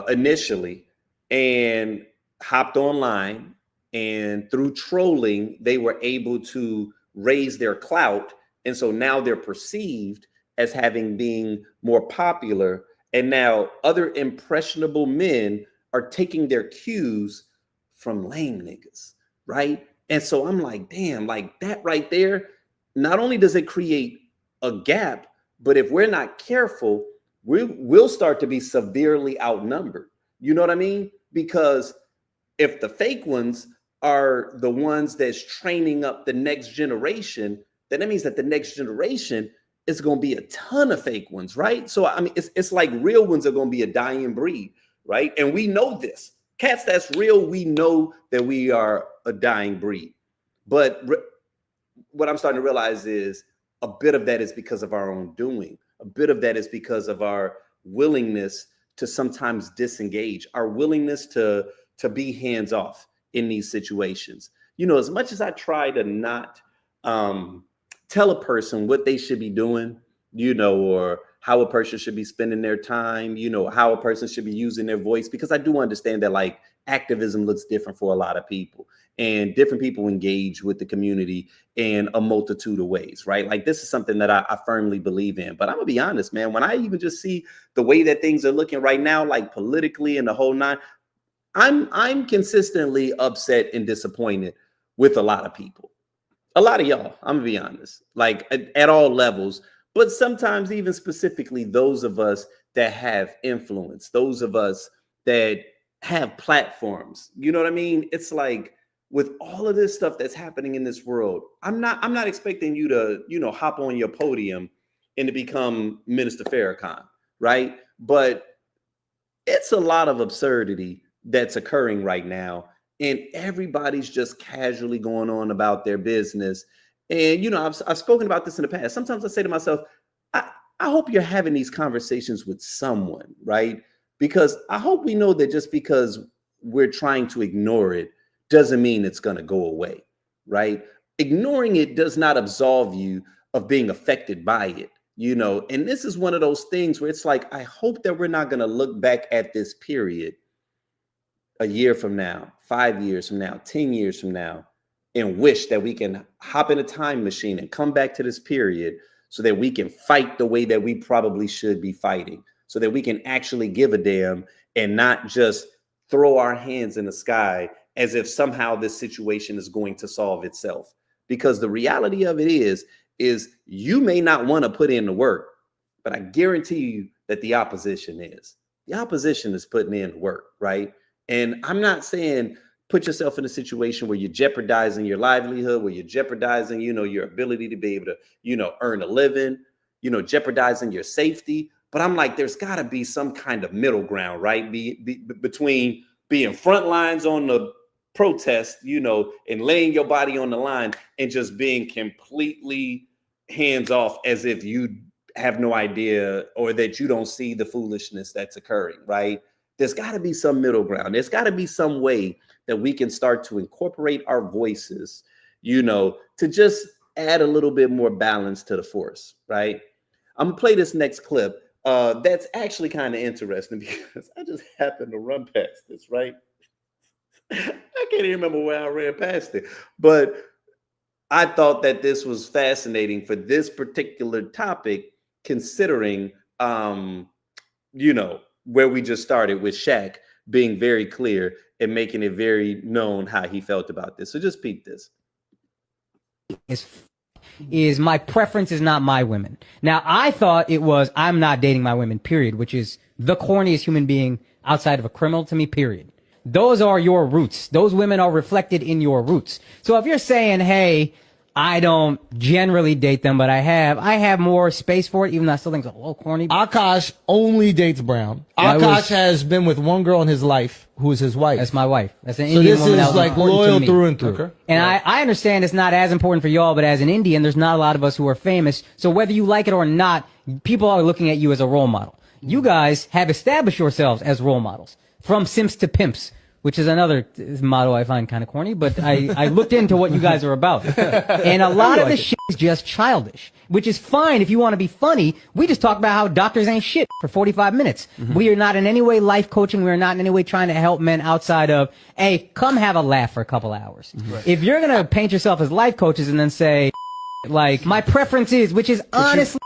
Initially, and hopped online, and through trolling, they were able to raise their clout. And so now they're perceived as having being more popular. And now other impressionable men are taking their cues from lame niggas, right? And so I'm like, damn, like that right there, not only does it create a gap, but if we're not careful, we'll start to be severely outnumbered. You know what I mean? Because if the fake ones are the ones that's training up the next generation, then that means that the next generation is going to be a ton of fake ones, right? So, I mean, it's like real ones are going to be a dying breed, right? And we know this. Cats that's real, we know that we are a dying breed. But what I'm starting to realize is a bit of that is because of our own doing. A bit of that is because of our willingness to sometimes disengage, our willingness to be hands off in these situations. As much as I try to not tell a person what they should be doing, or how a person should be spending their time, how a person should be using their voice, because I do understand that like activism looks different for a lot of people, and different people engage with the community in a multitude of ways, right? Like this is something that I firmly believe in. But I'm gonna be honest, man, when I even just see the way that things are looking right now, like politically and the whole nine, I'm consistently upset and disappointed with a lot of people. A lot of y'all, I'm gonna be honest, like at all levels, but sometimes even specifically those of us that have influence, those of us that have platforms. You know what I mean? It's like with all of this stuff that's happening in this world, I'm not expecting you to, hop on your podium and to become Minister Farrakhan, right? But it's a lot of absurdity that's occurring right now. And everybody's just casually going on about their business. And, I've spoken about this in the past. Sometimes I say to myself, I hope you're having these conversations with someone, right? Because I hope we know that just because we're trying to ignore it doesn't mean it's going to go away, right? Ignoring it does not absolve you of being affected by it, and this is one of those things where it's like, I hope that we're not going to look back at this period a year from now, 5 years from now, 10 years from now, and wish that we can hop in a time machine and come back to this period so that we can fight the way that we probably should be fighting, so that we can actually give a damn and not just throw our hands in the sky as if somehow this situation is going to solve itself. Because the reality of it is you may not want to put in the work, but I guarantee you that the opposition is. The opposition is putting in work, right? And I'm not saying put yourself in a situation where you're jeopardizing your livelihood, where you're jeopardizing, your ability to be able to, earn a living, jeopardizing your safety. But I'm like, there's got to be some kind of middle ground, right? Between being front lines on the protest, and laying your body on the line and just being completely hands off as if you have no idea or that you don't see the foolishness that's occurring, right? There's got to be some middle ground. There's got to be some way that we can start to incorporate our voices, to just add a little bit more balance to the force, right? I'm gonna play this next clip. That's actually kind of interesting because I just happened to run past this, right? I can't even remember where I ran past it, but I thought that this was fascinating for this particular topic, considering, where we just started with Shaq being very clear and making it very known how he felt about this. So just peep this.
Is my preference is not my women. Now, I thought it was I'm not dating my women, period, which is the corniest human being outside of a criminal to me, period. Those are your roots. Those women are reflected in your roots. So if you're saying, hey, I don't generally date them, but I have more space for it, even though I still think it's a little corny.
Akash only dates brown.
Yeah,
Akash has been with one girl in his life who is his wife.
That's my wife. That's an
So
Indian
this
woman.
is
that was
like
important
loyal
to me.
through and through.
Okay.
And I understand it's not as important for y'all, but as an Indian, there's not a lot of us who are famous. So whether you like it or not, people are looking at you as a role model. You guys have established yourselves as role models. From simps to pimps, which is another motto I find kind of corny, but I looked into what you guys are about. And a lot of the shit is just childish, which is fine if you want to be funny. We just talk about how doctors ain't shit for 45 minutes. We are not in any way life coaching. We are not in any way trying to help men outside of, hey, come have a laugh for a couple hours. If you're going to paint yourself as life coaches and then say, like, my preference is, which is honestly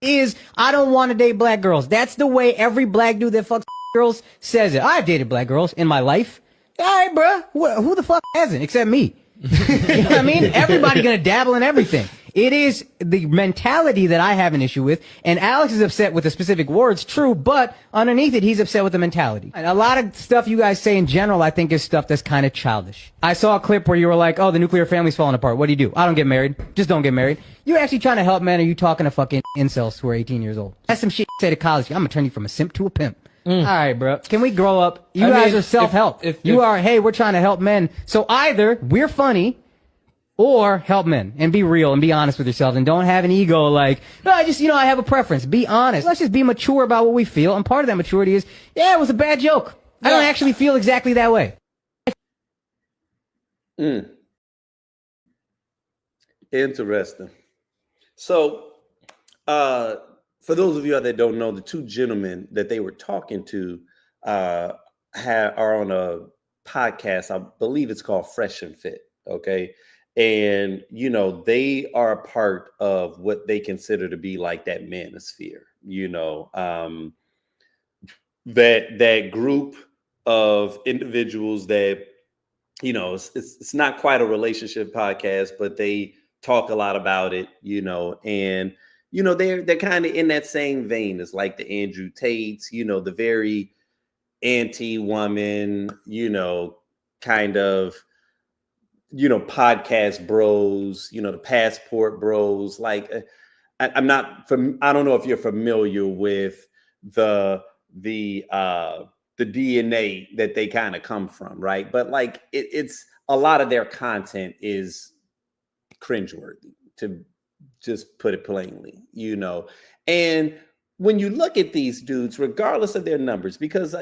is, I don't want to date black girls. That's the way every black dude that fucks girls says it. I've dated black girls in my life. All right, bruh. Who the fuck hasn't? Except me. You know what I mean? Everybody gonna dabble in everything. It is the mentality that I have an issue with. And Alex is upset with the specific words, true, but underneath it, he's upset with the mentality. And a lot of stuff you guys say in general, I think is stuff that's kind of childish. I saw a clip where you were like, oh, the nuclear family's falling apart. What do? I don't get married. Just don't get married. You're actually trying to help men, or you talking to fucking incels who are 18 years old? That's some shit you say to college. I'm gonna turn you from a simp to a pimp. All right, bro. Can we grow up? You guys are self-help. Hey, we're trying to help men. So either we're funny or help men and be real and be honest with yourselves and don't have an ego like, no, I have a preference. Be honest. Let's just be mature about what we feel. And part of that maturity is, yeah, it was a bad joke. I don't actually feel exactly that way.
Interesting. So, for those of you that don't know, the two gentlemen that they were talking to are on a podcast. I believe it's called Fresh and Fit. Okay. And, they are a part of what they consider to be like that manosphere, that group of individuals that, it's not quite a relationship podcast, but they talk a lot about it, and they're kind of in that same vein as like the Andrew Tates, the very anti-woman, kind of, podcast bros, the passport bros. Like, I don't know if you're familiar with the DNA that they kind of come from, right? But like, it's a lot of their content is cringeworthy, to just put it plainly, And when you look at these dudes, regardless of their numbers, because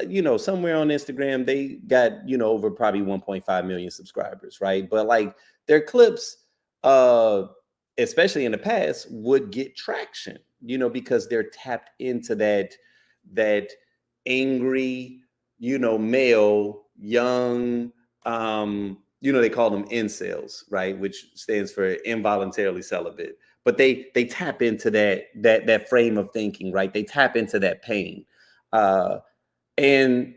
somewhere on Instagram they got over probably 1.5 million subscribers, right? But like their clips, especially in the past, would get traction, because they're tapped into that angry, male, young, they call them incels, right? Which stands for involuntarily celibate. But they tap into that frame of thinking, right? They tap into that pain. And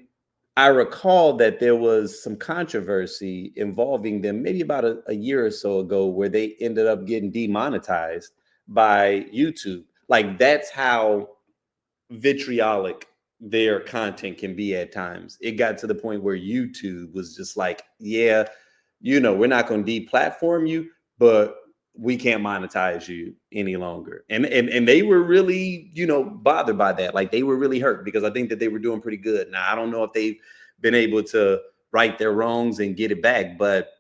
I recall that there was some controversy involving them maybe about a year or so ago where they ended up getting demonetized by YouTube. Like that's how vitriolic their content can be at times. It got to the point where YouTube was just like, yeah, we're not going to deplatform you, but we can't monetize you any longer. And they were really, bothered by that. Like they were really hurt because I think that they were doing pretty good. Now, I don't know if they've been able to right their wrongs and get it back, but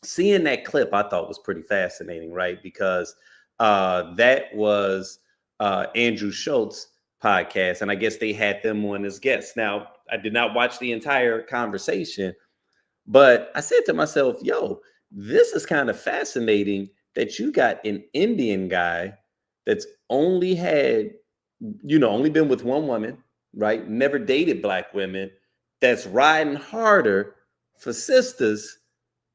seeing that clip I thought was pretty fascinating, right? Because that was Andrew Schultz podcast, and I guess they had them on as guests. Now, I did not watch the entire conversation, but I said to myself, yo, this is kind of fascinating that you got an Indian guy that's only had, only been with one woman, right? Never dated Black women, that's riding harder for sisters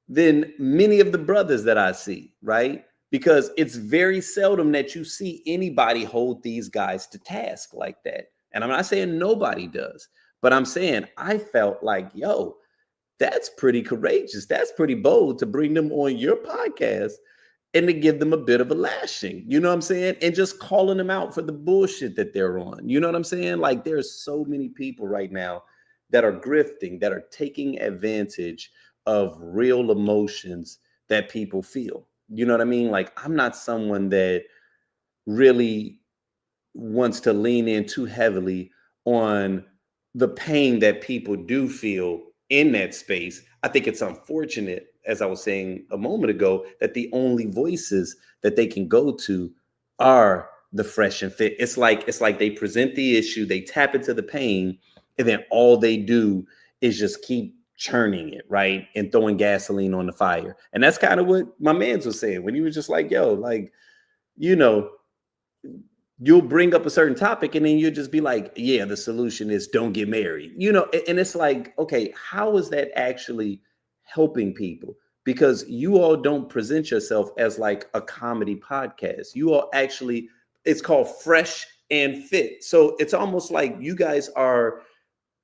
than many of the brothers that I see, right? Because it's very seldom that you see anybody hold these guys to task like that. And I'm not saying nobody does, but I'm saying I felt like, yo, that's pretty courageous. That's pretty bold to bring them on your podcast and to give them a bit of a lashing. You know what I'm saying? And just calling them out for the bullshit that they're on. You know what I'm saying? Like there's so many people right now that are grifting, that are taking advantage of real emotions that people feel. You know what I mean? Like I'm not someone that really wants to lean in too heavily on the pain that people do feel in that space. I think it's unfortunate, as I was saying a moment ago, that the only voices that they can go to are the fresh and fit. It's like they present the issue, they tap into the pain, and then all they do is just keep churning it, right? And throwing gasoline on the fire. And that's kind of what my man's was saying when he was just like, yo, like, you'll bring up a certain topic and then you'll just be like, yeah, the solution is don't get married, and it's like, okay, how is that actually helping people? Because you all don't present yourself as like a comedy podcast. You all actually, it's called Fresh and Fit. So it's almost like you guys are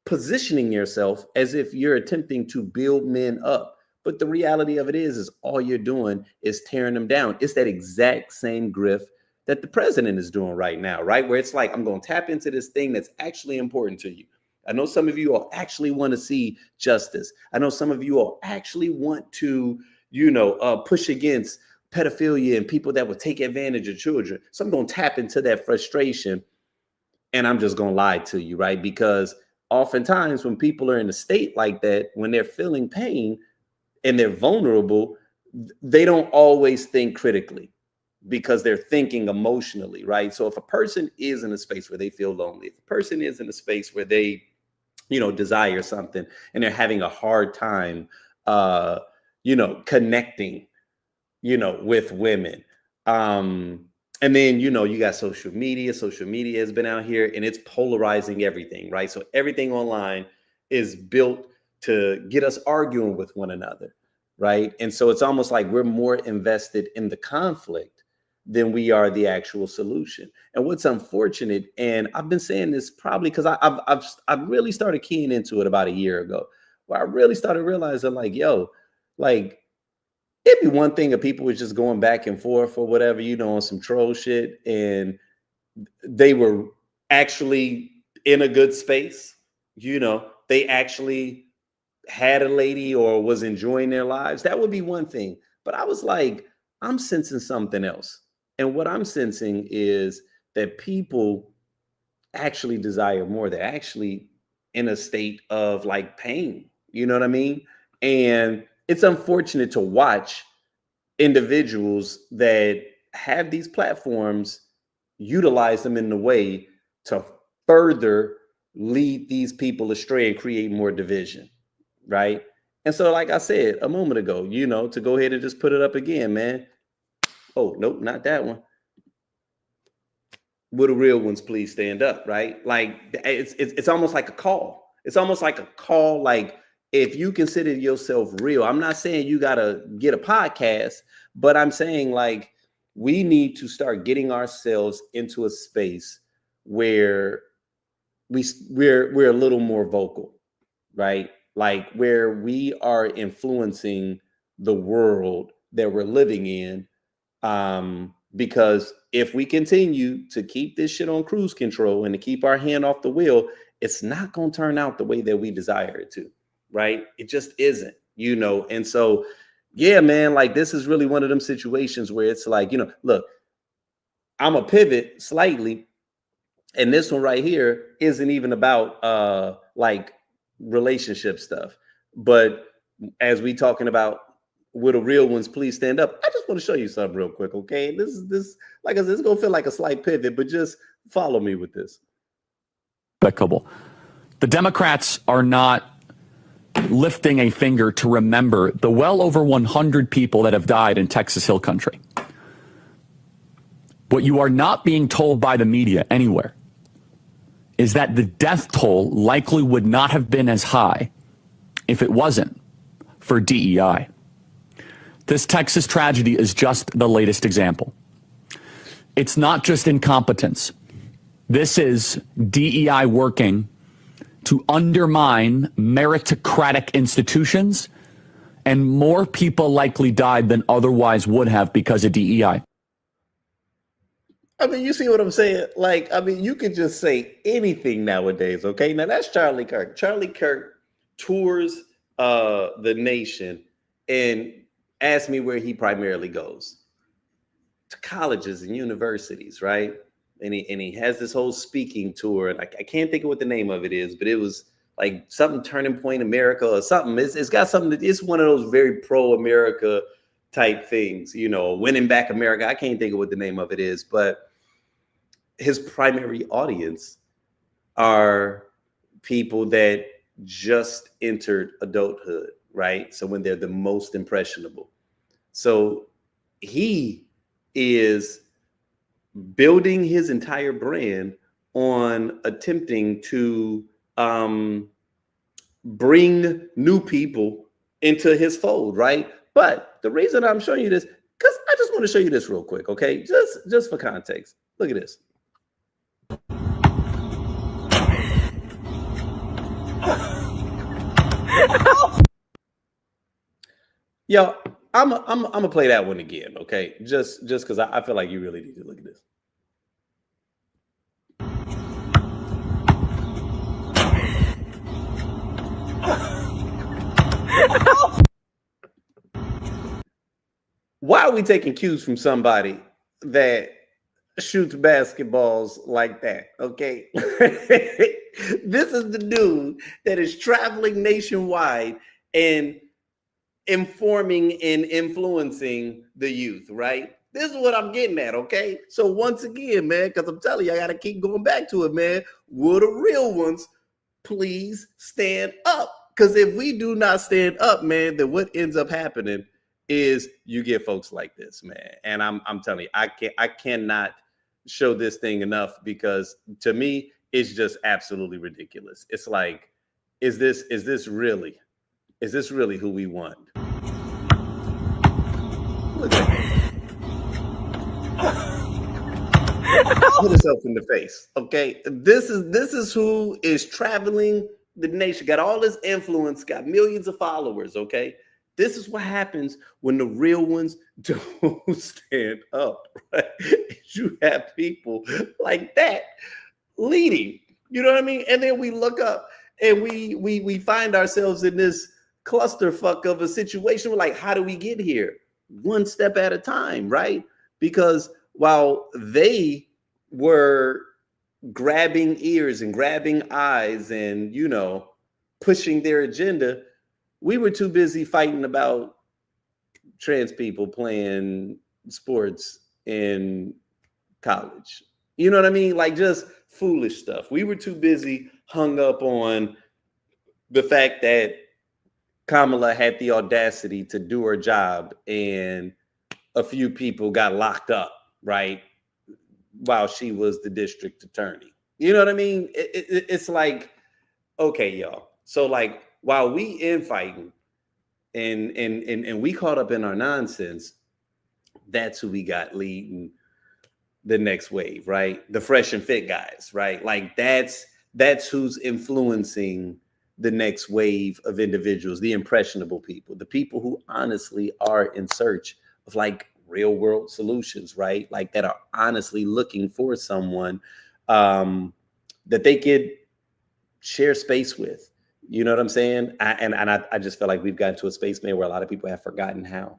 positioning yourself as if you're attempting to build men up. But the reality of it is all you're doing is tearing them down. It's that exact same grift that the president is doing right now, right? Where it's like, I'm going to tap into this thing that's actually important to you. I know some of you all actually want to see justice. I know some of you all actually want to, push against pedophilia and people that would take advantage of children. So I'm going to tap into that frustration and I'm just going to lie to you, right? Because oftentimes when people are in a state like that, when they're feeling pain and they're vulnerable, they don't always think critically because they're thinking emotionally, right? So if a person is in a space where they feel lonely, if a person is in a space where they, desire something and they're having a hard time, connecting, with women, and then, you got social media. Social media has been out here and it's polarizing everything, right? So everything online is built to get us arguing with one another, right? And so it's almost like we're more invested in the conflict than we are the actual solution. And what's unfortunate, and I've been saying this probably because I've really started keying into it about a year ago, where I really started realizing like, yo, like, it'd be one thing if people was just going back and forth or whatever, on some troll shit, and they were actually in a good space. They actually had a lady or was enjoying their lives. That would be one thing. But I was like, I'm sensing something else. And what I'm sensing is that people actually desire more. They're actually in a state of like pain. You know what I mean? And it's unfortunate to watch individuals that have these platforms, utilize them in the way to further lead these people astray and create more division, right? And so, like I said a moment ago, to go ahead and just put it up again, man. Oh, nope, not that one. Will the real ones please stand up, right? Like it's almost like a call. It's almost like a call. Like, if you consider yourself real, I'm not saying you gotta get a podcast, but I'm saying, like, we need to start getting ourselves into a space where we're a little more vocal, right? Like, where we are influencing the world that we're living in. Because if we continue to keep this shit on cruise control and to keep our hand off the wheel, it's not going to turn out the way that we desire it to, right? It just isn't, And so, yeah, man, like, this is really one of them situations where it's like, look, I'm a pivot slightly. And this one right here isn't even about like relationship stuff. But as we talking about, will the real ones please stand up? I just want to show you something real quick, okay? This, like I said, it's gonna feel like a slight pivot, but just follow me with this.
The Democrats are not lifting a finger to remember the well over 100 people that have died in Texas Hill Country. What you are not being told by the media anywhere is that the death toll likely would not have been as high if it wasn't for DEI. This Texas tragedy is just the latest example. It's not just incompetence. This is DEI working to undermine meritocratic institutions, and more people likely died than otherwise would have because of DEI.
I mean, you see what I'm saying? Like, I mean, you could just say anything nowadays, okay? Now, that's Charlie Kirk. Charlie Kirk tours the nation, and ask me where he primarily goes. To colleges and universities, right? And he has this whole speaking tour, and I can't think of what the name of it is, but it was like something Turning Point America or something. It's got something it's one of those very pro-America type things, Winning Back America. I can't think of what the name of it is, but his primary audience are people that just entered adulthood, right? So when they're the most impressionable. So he is building his entire brand on attempting to bring new people into his fold, right? But the reason I'm showing you this, because I just want to show you this real quick, okay? Just for context. Look at this. Yo, I'm gonna play that one again, okay? Just because I feel like you really need to look at this. Why are we taking cues from somebody that shoots basketballs like that? Okay. This is the dude that is traveling nationwide and informing and influencing the youth, right? This is what I'm getting at, okay? So once again, man, because I'm telling you, I got to keep going back to it, man. Will the real ones please stand up? Because if we do not stand up, man, then what ends up happening is you get folks like this, man. And I'm telling you, I cannot show this thing enough, because to me, it's just absolutely ridiculous. It's like, is this really who we want? Look at that. Put yourself in the face, okay? This is who is traveling the nation, got all this influence, got millions of followers, okay? This is what happens when the real ones don't stand up, right? You have people like that leading, you know what I mean? And then we look up and we find ourselves in this clusterfuck of a situation. We're like, how do we get here? One step at a time, right? Because while they were grabbing ears and grabbing eyes and, pushing their agenda, we were too busy fighting about trans people playing sports in college, You know what I mean? Like just foolish stuff. We were too busy hung up on the fact that Kamala had the audacity to do her job and a few people got locked up, right? While she was the district attorney. You know what I mean? It's like, okay, y'all. So like while we infighting and we caught up in our nonsense, that's who we got leading the next wave, right? The fresh and fit guys, right? Like that's who's influencing the next wave of individuals, the impressionable people, the people who honestly are in search of like real world solutions, right? Like that are honestly looking for someone that they could share space with. You know what I'm saying? I just feel like we've gotten to a space, man, where a lot of people have forgotten how.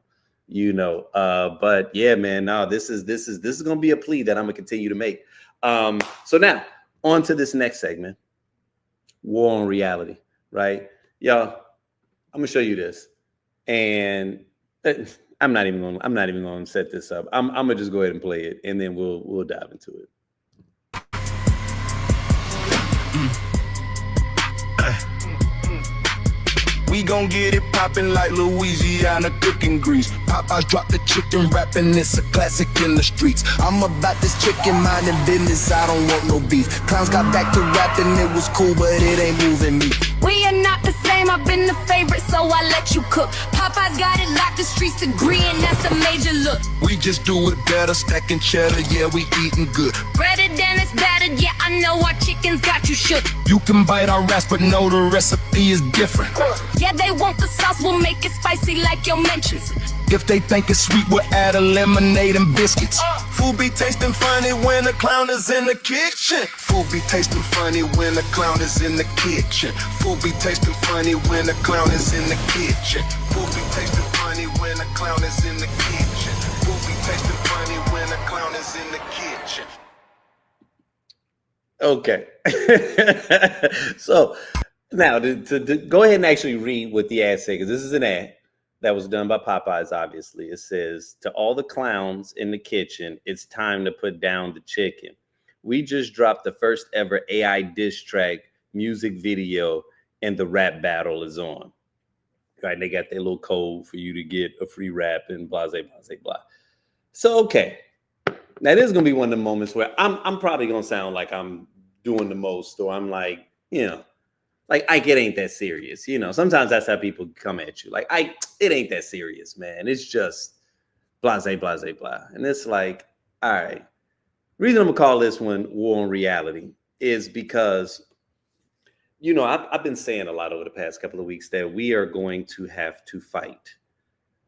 But yeah, man, no, this is gonna be a plea that I'm gonna continue to make. So now on to this next segment, war on reality, right? Y'all, I'm gonna show you this, and I'm not even gonna set this up. I'm gonna just go ahead and play it, and then we'll dive into it.
We gon' get it poppin' like Louisiana cooking grease. Popeyes drop the chicken rapping, it's a classic in the streets. I'm about this chicken minding business, I don't want no beef. Clowns got back to rapping, it was cool, but it ain't moving me.
We are not the same, I've been the favorite, so I let you cook. Popeyes got it locked, the streets agree, and that's a major look.
We just do it better, stacking cheddar, yeah, we eating good.
Breaded and it's battered, yeah, I know our chickens got you shook.
You can bite our raps, but know the recipe is different.
Yeah, they want the sauce, we'll make it spicy like your mentions.
If they think it's sweet, we'll add a lemonade and biscuits. Food be tasting funny when the clown is in the kitchen. Food be tasting funny when the clown is in the kitchen. Food be tasting funny when the clown is in the kitchen. Food be tasting funny when the clown is in the kitchen. Food be tasting funny when the clown is in the kitchen.
Okay. So now to go ahead and actually read what the ad said, because this is an ad that was done by Popeyes, obviously. It says, to all the clowns in the kitchen, it's time to put down the chicken. We just dropped the first ever AI diss track music video, and the rap battle is on. Right? They got their little code for you to get a free rap and blah, blah, blah, blah. So, okay. Now, this is going to be one of the moments where I'm probably going to sound like I'm doing the most, or I'm like, like, it ain't that serious. Sometimes that's how people come at you. Like, it ain't that serious, man. It's just blase, blase, blah. And it's like, all right. Reason I'm going to call this one War on Reality is because, I've been saying a lot over the past couple of weeks that we are going to have to fight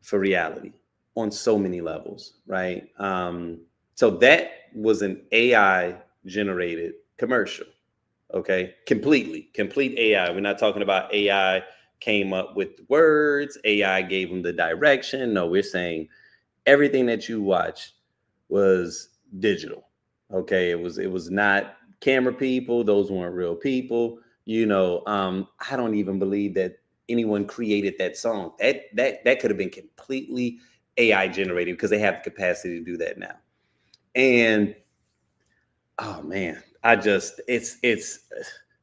for reality on so many levels, right? So that was an AI-generated commercial. Okay, complete AI. We're not talking about AI came up with the words, AI gave them the direction. No, we're saying everything that you watch was digital. Okay, it was not camera people. Those weren't real people. I don't even believe that anyone created that song. That could have been completely AI generated, because they have the capacity to do that now. And oh man,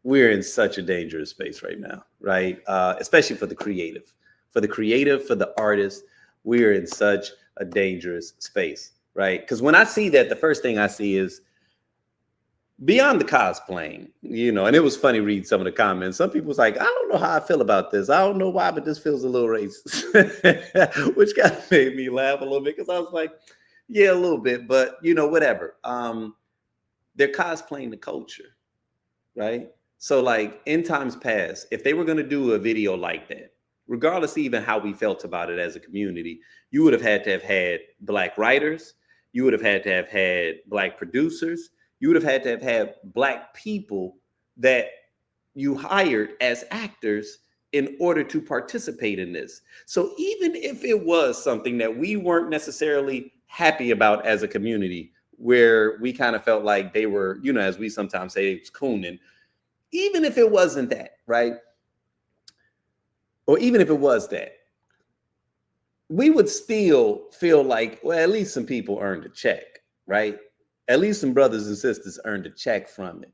we're in such a dangerous space right now, right? Especially for the creative, for the artist, we're in such a dangerous space, right? Because when I see that, the first thing I see is beyond the cosplaying, and it was funny reading some of the comments. Some people was like, I don't know how I feel about this. I don't know why, but this feels a little racist, which kind of made me laugh a little bit, because I was like, yeah, a little bit, but whatever. They're cosplaying the culture, right? So like in times past, if they were going to do a video like that, regardless even how we felt about it as a community, you would have had Black writers, you would have had Black producers, you would have had Black people that you hired as actors in order to participate in this. So even if it was something that we weren't necessarily happy about as a community, where we kind of felt like they were, as we sometimes say, it was cooning. Even if it wasn't that, right? Or even if it was that, we would still feel like, well, at least some people earned a check, right? At least some brothers and sisters earned a check from it.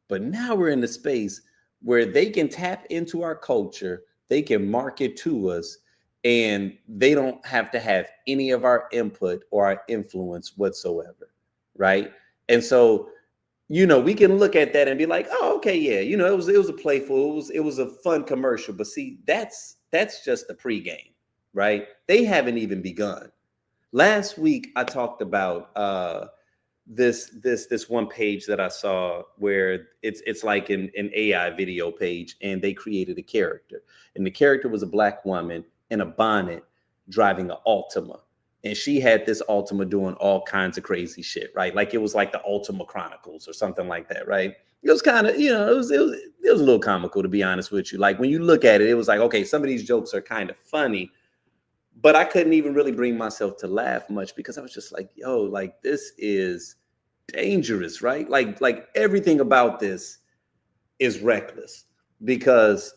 But now we're in the space where they can tap into our culture, they can market to us, and they don't have to have any of our input or our influence whatsoever, right? And so, we can look at that and be like, oh, okay, yeah, it was a playful, it was a fun commercial. But see, that's just the pregame, right? They haven't even begun. Last week I talked about this one page that I saw where it's like an AI video page, and they created a character, and the character was a black woman in a bonnet driving an Altima, and she had this Altima doing all kinds of crazy shit, right? Like it was like the Altima Chronicles or something like that, right? It was kind of, it was a little comical, to be honest with you. Like when you look at it, it was like, okay, some of these jokes are kind of funny, but I couldn't even really bring myself to laugh much because I was just like, yo, like this is dangerous, right? Like everything about this is reckless, because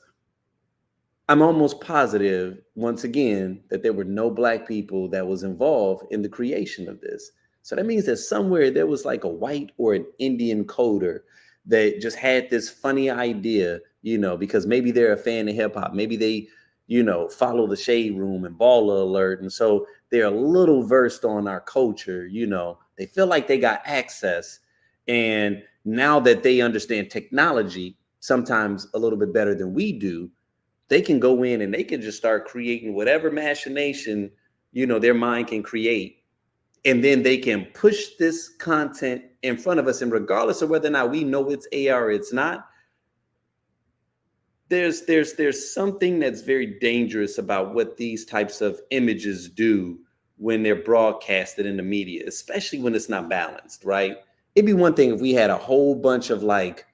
I'm almost positive, once again, that there were no black people that was involved in the creation of this. So that means that somewhere there was like a white or an Indian coder that just had this funny idea, because maybe they're a fan of hip hop. Maybe they, follow the Shade Room and Baller Alert. And so they're a little versed on our culture, they feel like they got access. And now that they understand technology, sometimes a little bit better than we do, they can go in and they can just start creating whatever machination, their mind can create. And then they can push this content in front of us. And regardless of whether or not we know it's AR or it's not, there's something that's very dangerous about what these types of images do when they're broadcasted in the media, especially when it's not balanced, right? It'd be one thing if we had a whole bunch of like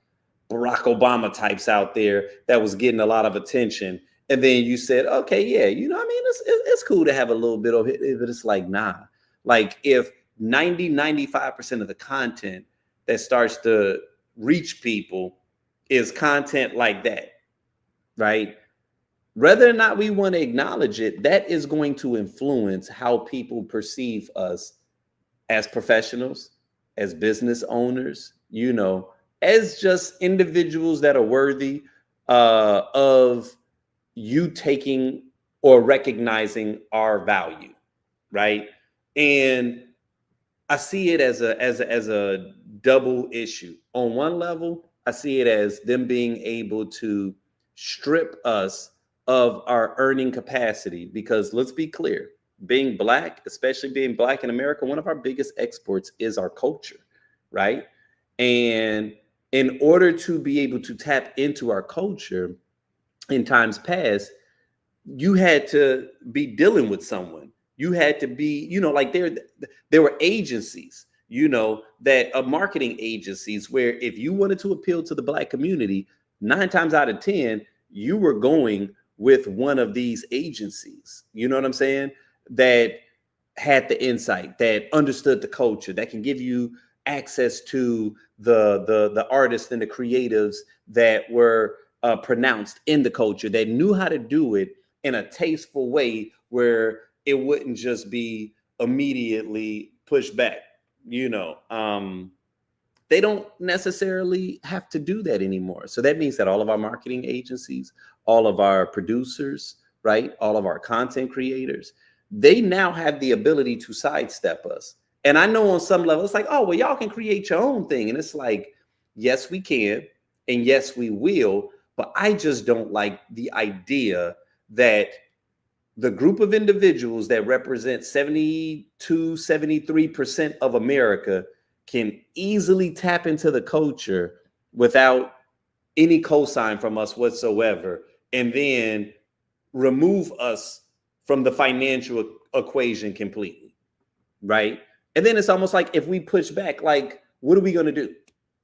Barack Obama types out there that was getting a lot of attention. And then you said, okay, yeah, it's cool to have a little bit of it, but it's like, nah. Like if 95% of the content that starts to reach people is content like that, right? Whether or not we want to acknowledge it, that is going to influence how people perceive us as professionals, as business owners, as just individuals that are worthy of you taking or recognizing our value, right? And I see it as a double issue. On one level, I see it as them being able to strip us of our earning capacity, because let's be clear, being black, especially being black in America, one of our biggest exports is our culture, right? And in order to be able to tap into our culture in times past, you had to be dealing with someone. You had to be, like there were agencies, that marketing agencies where if you wanted to appeal to the black community, 9 times out of 10, you were going with one of these agencies, you know what I'm saying? That had the insight, that understood the culture, that can give you access to the artists and the creatives that were pronounced in the culture, that knew how to do it in a tasteful way where it wouldn't just be immediately pushed back. They don't necessarily have to do that anymore. So that means that all of our marketing agencies, all of our producers, right, all of our content creators, they now have the ability to sidestep us. And I know on some level, it's like, oh, well, y'all can create your own thing. And it's like, yes, we can. And yes, we will. But I just don't like the idea that the group of individuals that represent 72, 73% of America can easily tap into the culture without any cosign from us whatsoever, and then remove us from the financial equation completely, right? And then it's almost like if we push back, like, what are we going to do?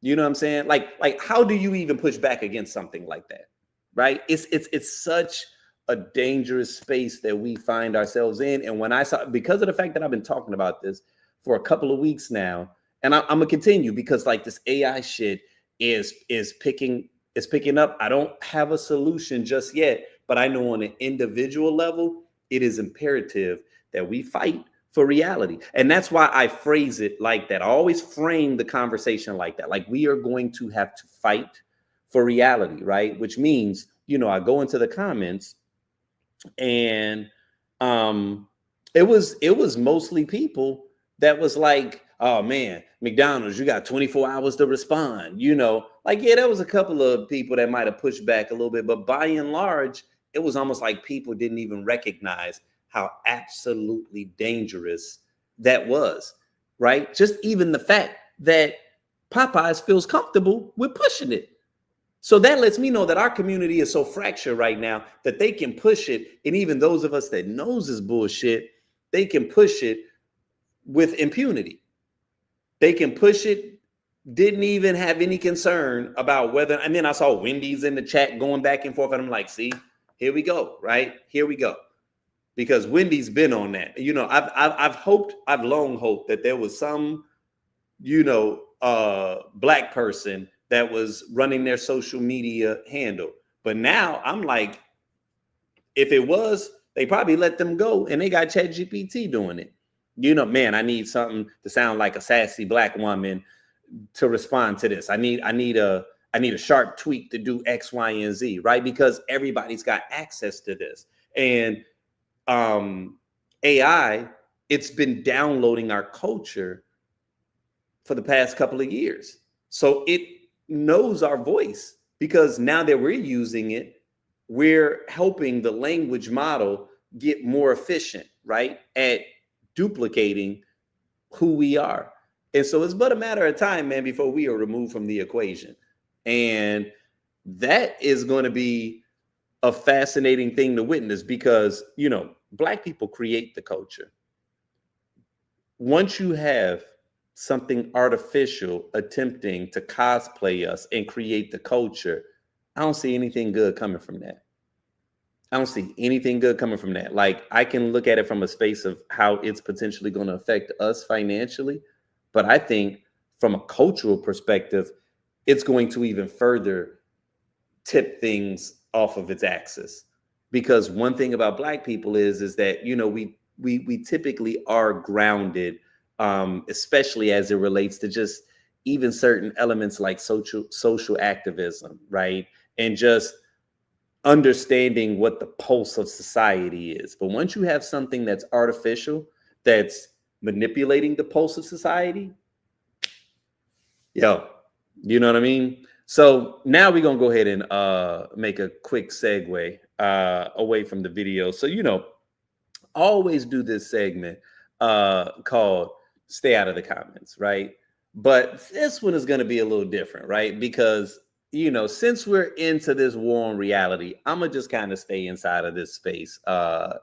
You know what I'm saying? Like, how do you even push back against something like that, right? It's such a dangerous space that we find ourselves in. And when I saw, because of the fact that I've been talking about this for a couple of weeks now, and I'm gonna continue, because like this AI shit is picking up. I don't have a solution just yet, but I know on an individual level, it is imperative that we fight for reality. And that's why I phrase it like that. I always frame the conversation like that. Like, we are going to have to fight for reality, right? Which means, I go into the comments, and it was mostly people that was like, oh man, McDonald's, you got 24 hours to respond. Like, yeah, there was a couple of people that might have pushed back a little bit, but by and large, it was almost like people didn't even recognize how absolutely dangerous that was, right? Just even the fact that Popeyes feels comfortable with pushing it. So that lets me know that our community is so fractured right now that they can push it. And even those of us that knows this bullshit, they can push it with impunity. They can push it, didn't even have any concern about whether, and then I saw Wendy's in the chat going back and forth, and I'm like, see, here we go, right? Here we go. Because Wendy's been on that. I've long hoped that there was some, black person that was running their social media handle. But now I'm like, if it was, they probably let them go, and they got ChatGPT doing it. Man, I need something to sound like a sassy black woman to respond to this. I need a sharp tweet to do X, Y, and Z, right? Because everybody's got access to this. And AI, it's been downloading our culture for the past couple of years. So it knows our voice, because now that we're using it, we're helping the language model get more efficient, right, at duplicating who we are. And so it's but a matter of time, man, before we are removed from the equation. And that is going to be a fascinating thing to witness, because, Black people create the culture. Once you have something artificial attempting to cosplay us and create the culture, I don't see anything good coming from that. I don't see anything good coming from that. Like, I can look at it from a space of how it's potentially going to affect us financially, but I think from a cultural perspective, it's going to even further tip things off of its axis. Because one thing about Black people is that, we typically are grounded, especially as it relates to just even certain elements like social activism, right? And just understanding what the pulse of society is. But once you have something that's artificial, that's manipulating the pulse of society, you know what I mean? So now we're going to go ahead and make a quick segue away from the video. So, I always do this segment called Stay Out of the Comments, right? But this one is going to be a little different, right? Because, since we're into this war on reality, I'm going to just kind of stay inside of this space, and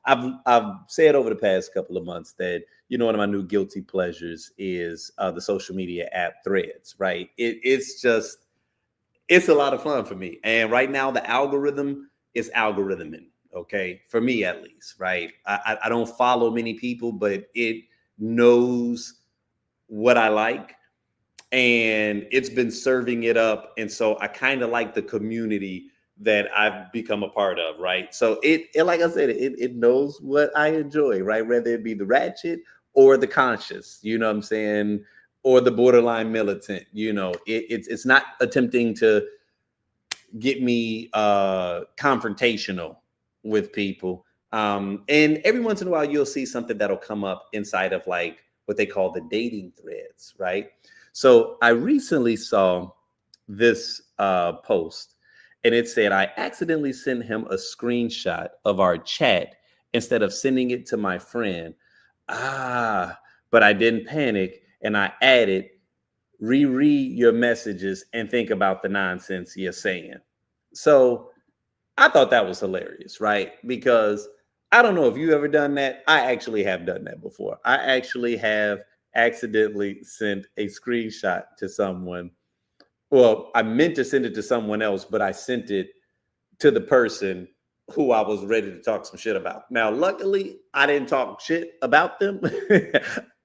I've said over the past couple of months that, one of my new guilty pleasures is the social media app Threads, right? It's a lot of fun for me. And right now the algorithm is algorithming, okay? For me at least, right? I don't follow many people, but it knows what I like, and it's been serving it up. And so I kind of like the community that I've become a part of, right? So it like I said, it knows what I enjoy, right? Whether it be the ratchet or the conscious, you know what I'm saying? Or the borderline militant, it's not attempting to get me confrontational with people. And every once in a while, you'll see something that'll come up inside of like what they call the dating threads, right? So I recently saw this post, and it said, I accidentally sent him a screenshot of our chat instead of sending it to my friend. But I didn't panic, and I added, reread your messages and think about the nonsense you're saying. So I thought that was hilarious, right? Because I don't know if you ever done that. I actually have done that before. I actually have accidentally sent a screenshot to someone. Well, I meant to send it to someone else, but I sent it to the person who I was ready to talk some shit about. Now, luckily, I didn't talk shit about them.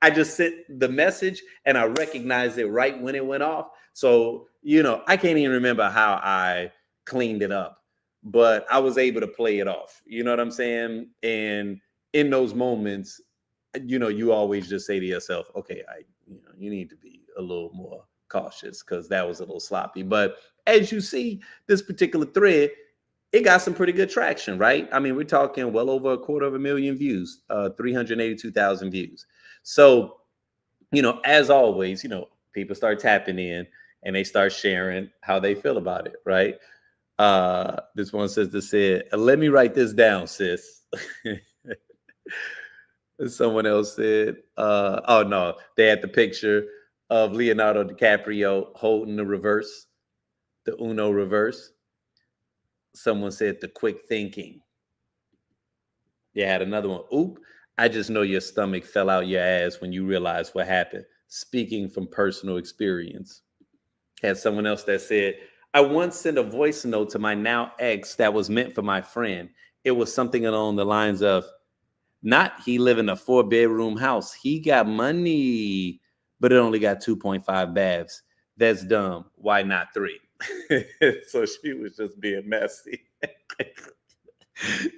I just sent the message and I recognized it right when it went off. So, I can't even remember how I cleaned it up, but I was able to play it off. You know what I'm saying? And in those moments, you always just say to yourself, okay, you need to be a little more cautious because that was a little sloppy. But as you see, this particular thread, it got some pretty good traction, right? I mean, we're talking well over 250,000 views, 382,000 views. So, as always, people start tapping in and they start sharing how they feel about it, right? This one said, let me write this down, sis. Someone else said, oh no, they had the picture of Leonardo DiCaprio holding the reverse, the Uno reverse. Someone said the quick thinking. You had another one. Oop, I just know your stomach fell out your ass when you realized what happened. Speaking from personal experience. Had someone else that said, I once sent a voice note to my now ex that was meant for my friend. It was something along the lines of, not he live in a 4-bedroom house. He got money, but it only got 2.5 baths. That's dumb. Why not 3? So she was just being messy.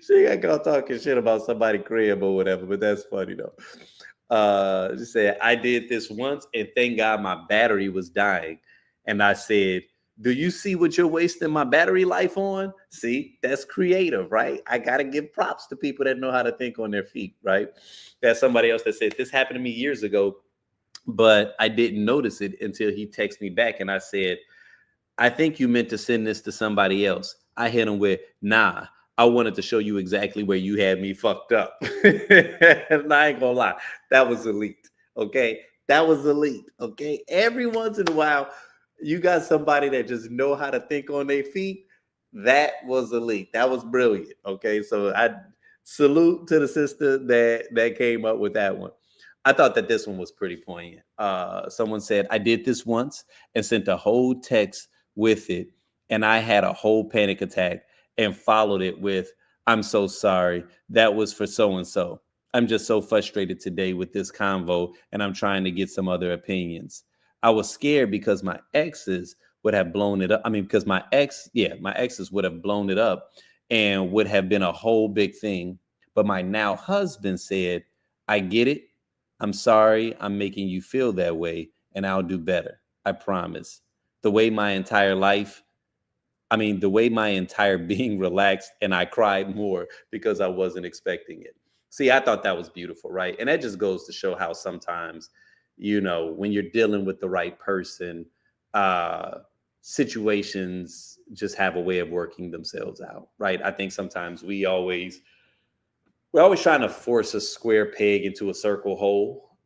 She got caught talking shit about somebody's crib or whatever, but that's funny though. She said, I did this once and thank God my battery was dying. And I said, do you see what you're wasting my battery life on? See, that's creative, right? I got to give props to people that know how to think on their feet, right? There's somebody else that said, this happened to me years ago, but I didn't notice it until he texted me back. And I said, I think you meant to send this to somebody else. I hit him with, nah, I wanted to show you exactly where you had me fucked up. And I ain't gonna lie, that was elite, okay? That was elite, okay? Every once in a while, you got somebody that just know how to think on their feet. That was elite. That was brilliant. Okay. So I salute to the sister that came up with that one. I thought that this one was pretty poignant. Someone said, I did this once and sent a whole text with it. And I had a whole panic attack and followed it with, I'm so sorry. That was for so-and-so. I'm just so frustrated today with this convo and I'm trying to get some other opinions. I was scared because my exes would have blown it up. I mean, because my exes would have blown it up and would have been a whole big thing. But my now husband said, I get it. I'm sorry. I'm making you feel that way and I'll do better. I promise. The way my entire being relaxed and I cried more because I wasn't expecting it. See, I thought that was beautiful, right? And that just goes to show how sometimes, when you're dealing with the right person, situations just have a way of working themselves out, right? I think sometimes we're always trying to force a square peg into a circle hole,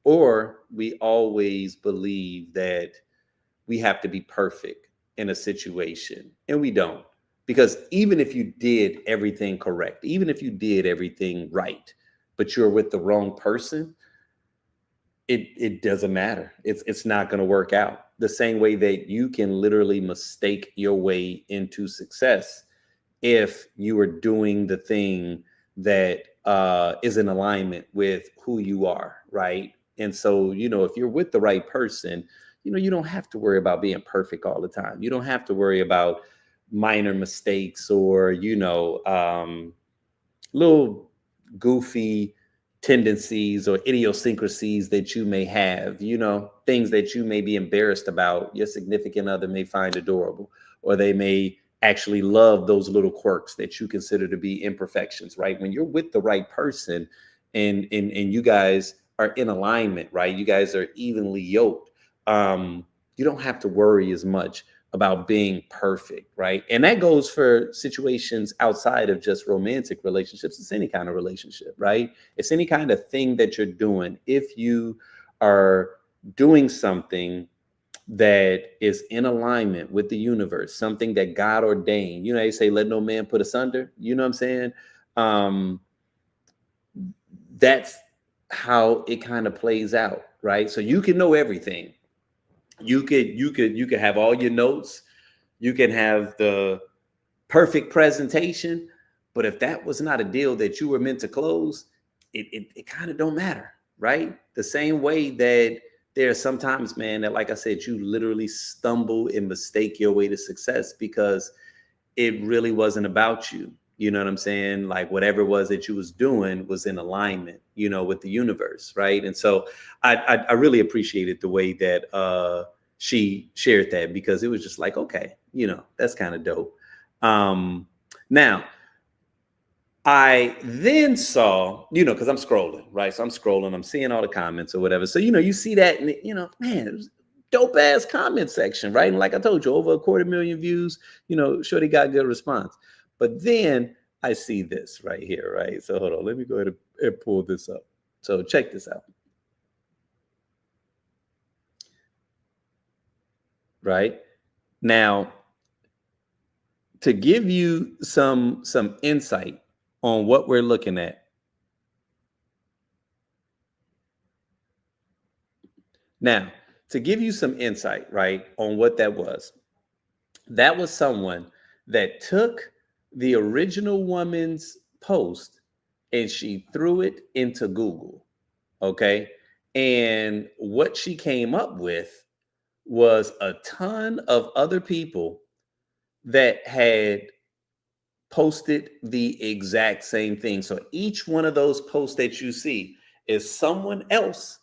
or we always believe that we have to be perfect in a situation, and we don't. Because even if you did everything correct, even if you did everything right, but you're with the wrong person, it doesn't matter. It's not going to work out. The same way that you can literally mistake your way into success if you are doing the thing that is in alignment with who you are, right? And so, if you're with the right person, you don't have to worry about being perfect all the time. You don't have to worry about minor mistakes or, little goofy tendencies or idiosyncrasies that you may have, things that you may be embarrassed about, your significant other may find adorable, or they may actually love those little quirks that you consider to be imperfections, right? When you're with the right person and you guys are in alignment, right? You guys are evenly yoked. You don't have to worry as much about being perfect, right? And that goes for situations outside of just romantic relationships. It's any kind of relationship, right? It's any kind of thing that you're doing. If you are doing something that is in alignment with the universe, something that God ordained, they say, let no man put asunder, you know what I'm saying? That's how it kind of plays out, right? So you can know everything. You could have all your notes. You can have the perfect presentation, but if that was not a deal that you were meant to close, it kind of don't matter, right? The same way that there are sometimes, man, that, like I said, you literally stumble and mistake your way to success because it really wasn't about you. You know what I'm saying? Like whatever it was that you was doing was in alignment, with the universe, right? And so I really appreciated the way that she shared that, because it was just like, okay, that's kind of dope. Now I then saw, because I'm scrolling, right? So I'm scrolling, I'm seeing all the comments or whatever. So, you see that, and, man, it was dope ass comment section, right? And like I told you, over 250,000 views, Shorty got good response. But then I see this right here, right? So hold on, let me go ahead and pull this up. So check this out. Right? Now, to give you some insight on what we're looking at. Now, to give you some insight, right, on what that was someone that took the original woman's post and she threw it into Google, okay? And what she came up with was a ton of other people that had posted the exact same thing. So each one of those posts that you see is someone else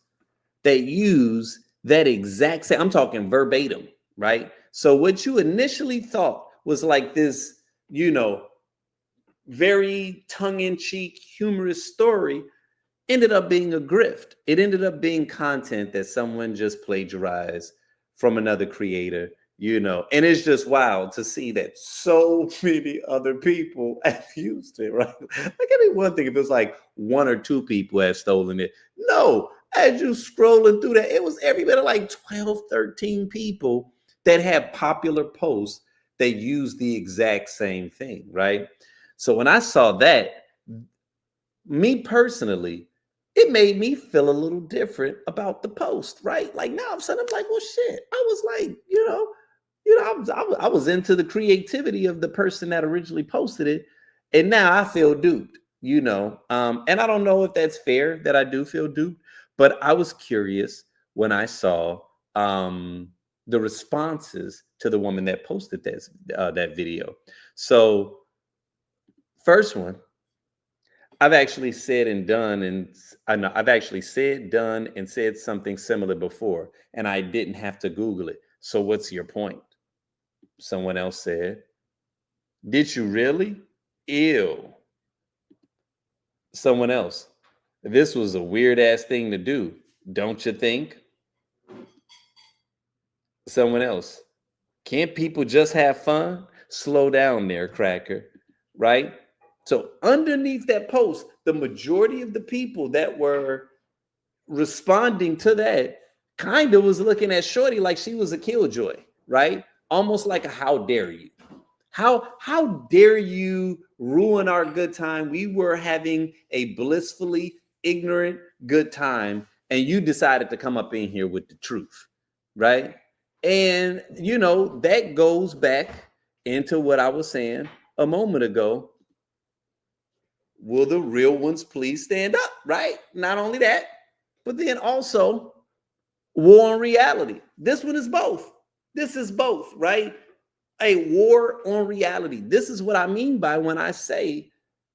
that use that exact same, I'm talking verbatim, right? So what you initially thought was like this, very tongue-in-cheek, humorous story ended up being a grift. It ended up being content that someone just plagiarized from another creator, and it's just wild to see that so many other people have used it, right? Like, I mean, one thing if it's like one or two people have stolen it. No, as you scrolling through that, it was every bit of like 12, 13 people that have popular posts that use the exact same thing, right? So when I saw that, me personally, it made me feel a little different about the post, right? Like now all of a sudden I'm like, well, shit. I was like, I was into the creativity of the person that originally posted it, and now I feel duped, and I don't know if that's fair that I do feel duped, but I was curious when I saw the responses to the woman that posted that video. So, first one. I've actually said and done, and I know I've actually said, done, and said something similar before, and I didn't have to Google it. So what's your point? Someone else said, did you really? Ew. Someone else, this was a weird ass thing to do, don't you think? Someone else, can't people just have fun? Slow down there, cracker, right? So underneath that post, the majority of the people that were responding to that kind of was looking at Shorty like she was a killjoy, right? Almost like a how dare you? How dare you ruin our good time? We were having a blissfully ignorant good time, and you decided to come up in here with the truth, right? And that goes back into what I was saying a moment ago. Will the real ones please stand up, right? Not only that, but then also war on reality. This one is both. This is both, right? A war on reality. This is what I mean by when I say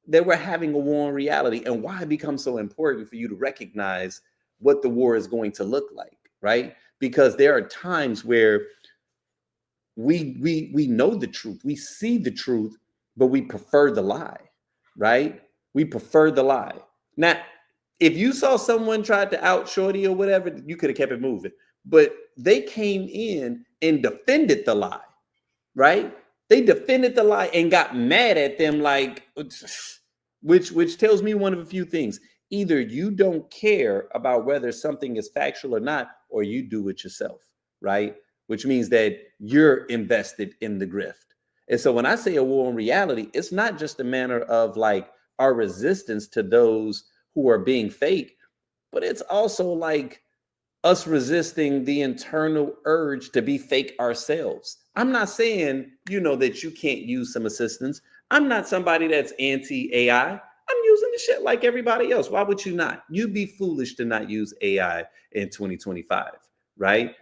that we're having a war on reality, and why it becomes so important for you to recognize what the war is going to look like, right? Because there are times where we know the truth, we see the truth, but we prefer the lie, right? We prefer the lie. Now, if you saw someone tried to out Shorty or whatever, you could have kept it moving. But they came in and defended the lie, right? They defended the lie and got mad at them, like, which tells me one of a few things. Either you don't care about whether something is factual or not, or you do it yourself, right? Which means that you're invested in the grift. And so when I say a war on reality, it's not just a matter of like our resistance to those who are being fake, but it's also like us resisting the internal urge to be fake ourselves. I'm not saying, that you can't use some assistance. I'm not somebody that's anti-AI. I'm using the shit like everybody else. Why would you not? You'd be foolish to not use AI in 2025, right?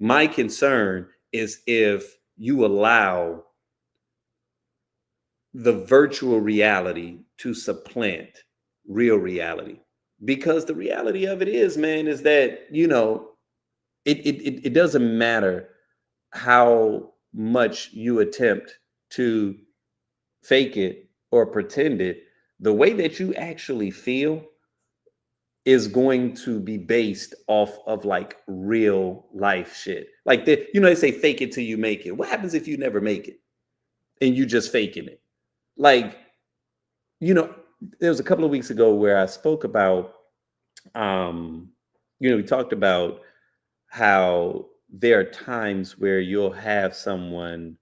My concern is if you allow the virtual reality to supplant real reality. Because the reality of it is, man, is that, it doesn't matter how much you attempt to fake it or pretend it. The way that you actually feel is going to be based off of like real life shit. Like they say fake it till you make it. What happens if you never make it and you just faking it? Like, there was a couple of weeks ago where I spoke about, we talked about how there are times where you'll have someone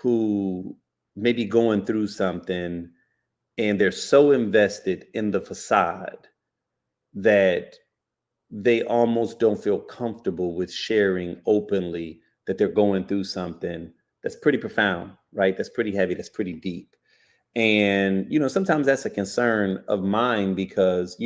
who may be going through something and they're so invested in the facade that they almost don't feel comfortable with sharing openly that they're going through something that's pretty profound, right? That's pretty heavy, that's pretty deep. And, sometimes that's a concern of mine because,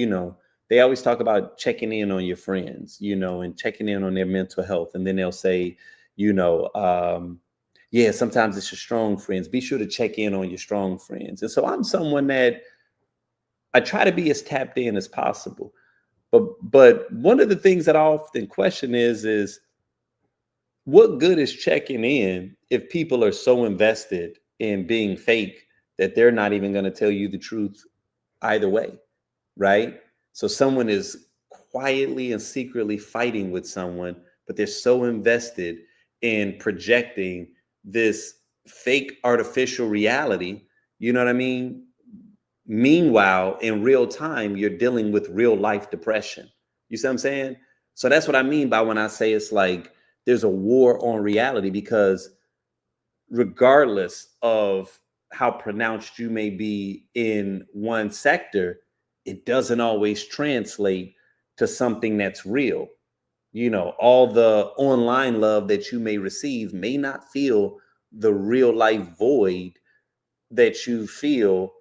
they always talk about checking in on your friends, and checking in on their mental health. And then they'll say, yeah, sometimes it's your strong friends. Be sure to check in on your strong friends. And so I'm someone that I try to be as tapped in as possible. But one of the things that I often question is what good is checking in if people are so invested in being fake that they're not even going to tell you the truth either way, right? So someone is quietly and secretly fighting with someone, but they're so invested in projecting this fake artificial reality, you know what I mean? Meanwhile, in real time, you're dealing with real life depression. You see what I'm saying? So that's what I mean by when I say it's like there's a war on reality, because regardless of how pronounced you may be in one sector, it doesn't always translate to something that's real. All the online love that you may receive may not feel the real life void that you feel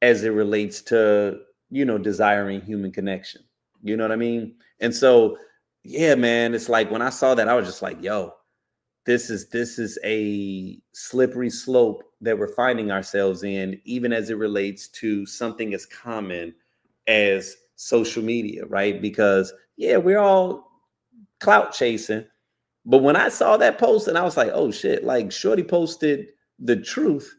as it relates to, desiring human connection. You know what I mean? And so, yeah, man, it's like when I saw that, I was just like, yo, this is a slippery slope that we're finding ourselves in, even as it relates to something as common as social media, right? Because, yeah, we're all clout chasing. But when I saw that post and I was like, oh shit, like Shorty posted the truth.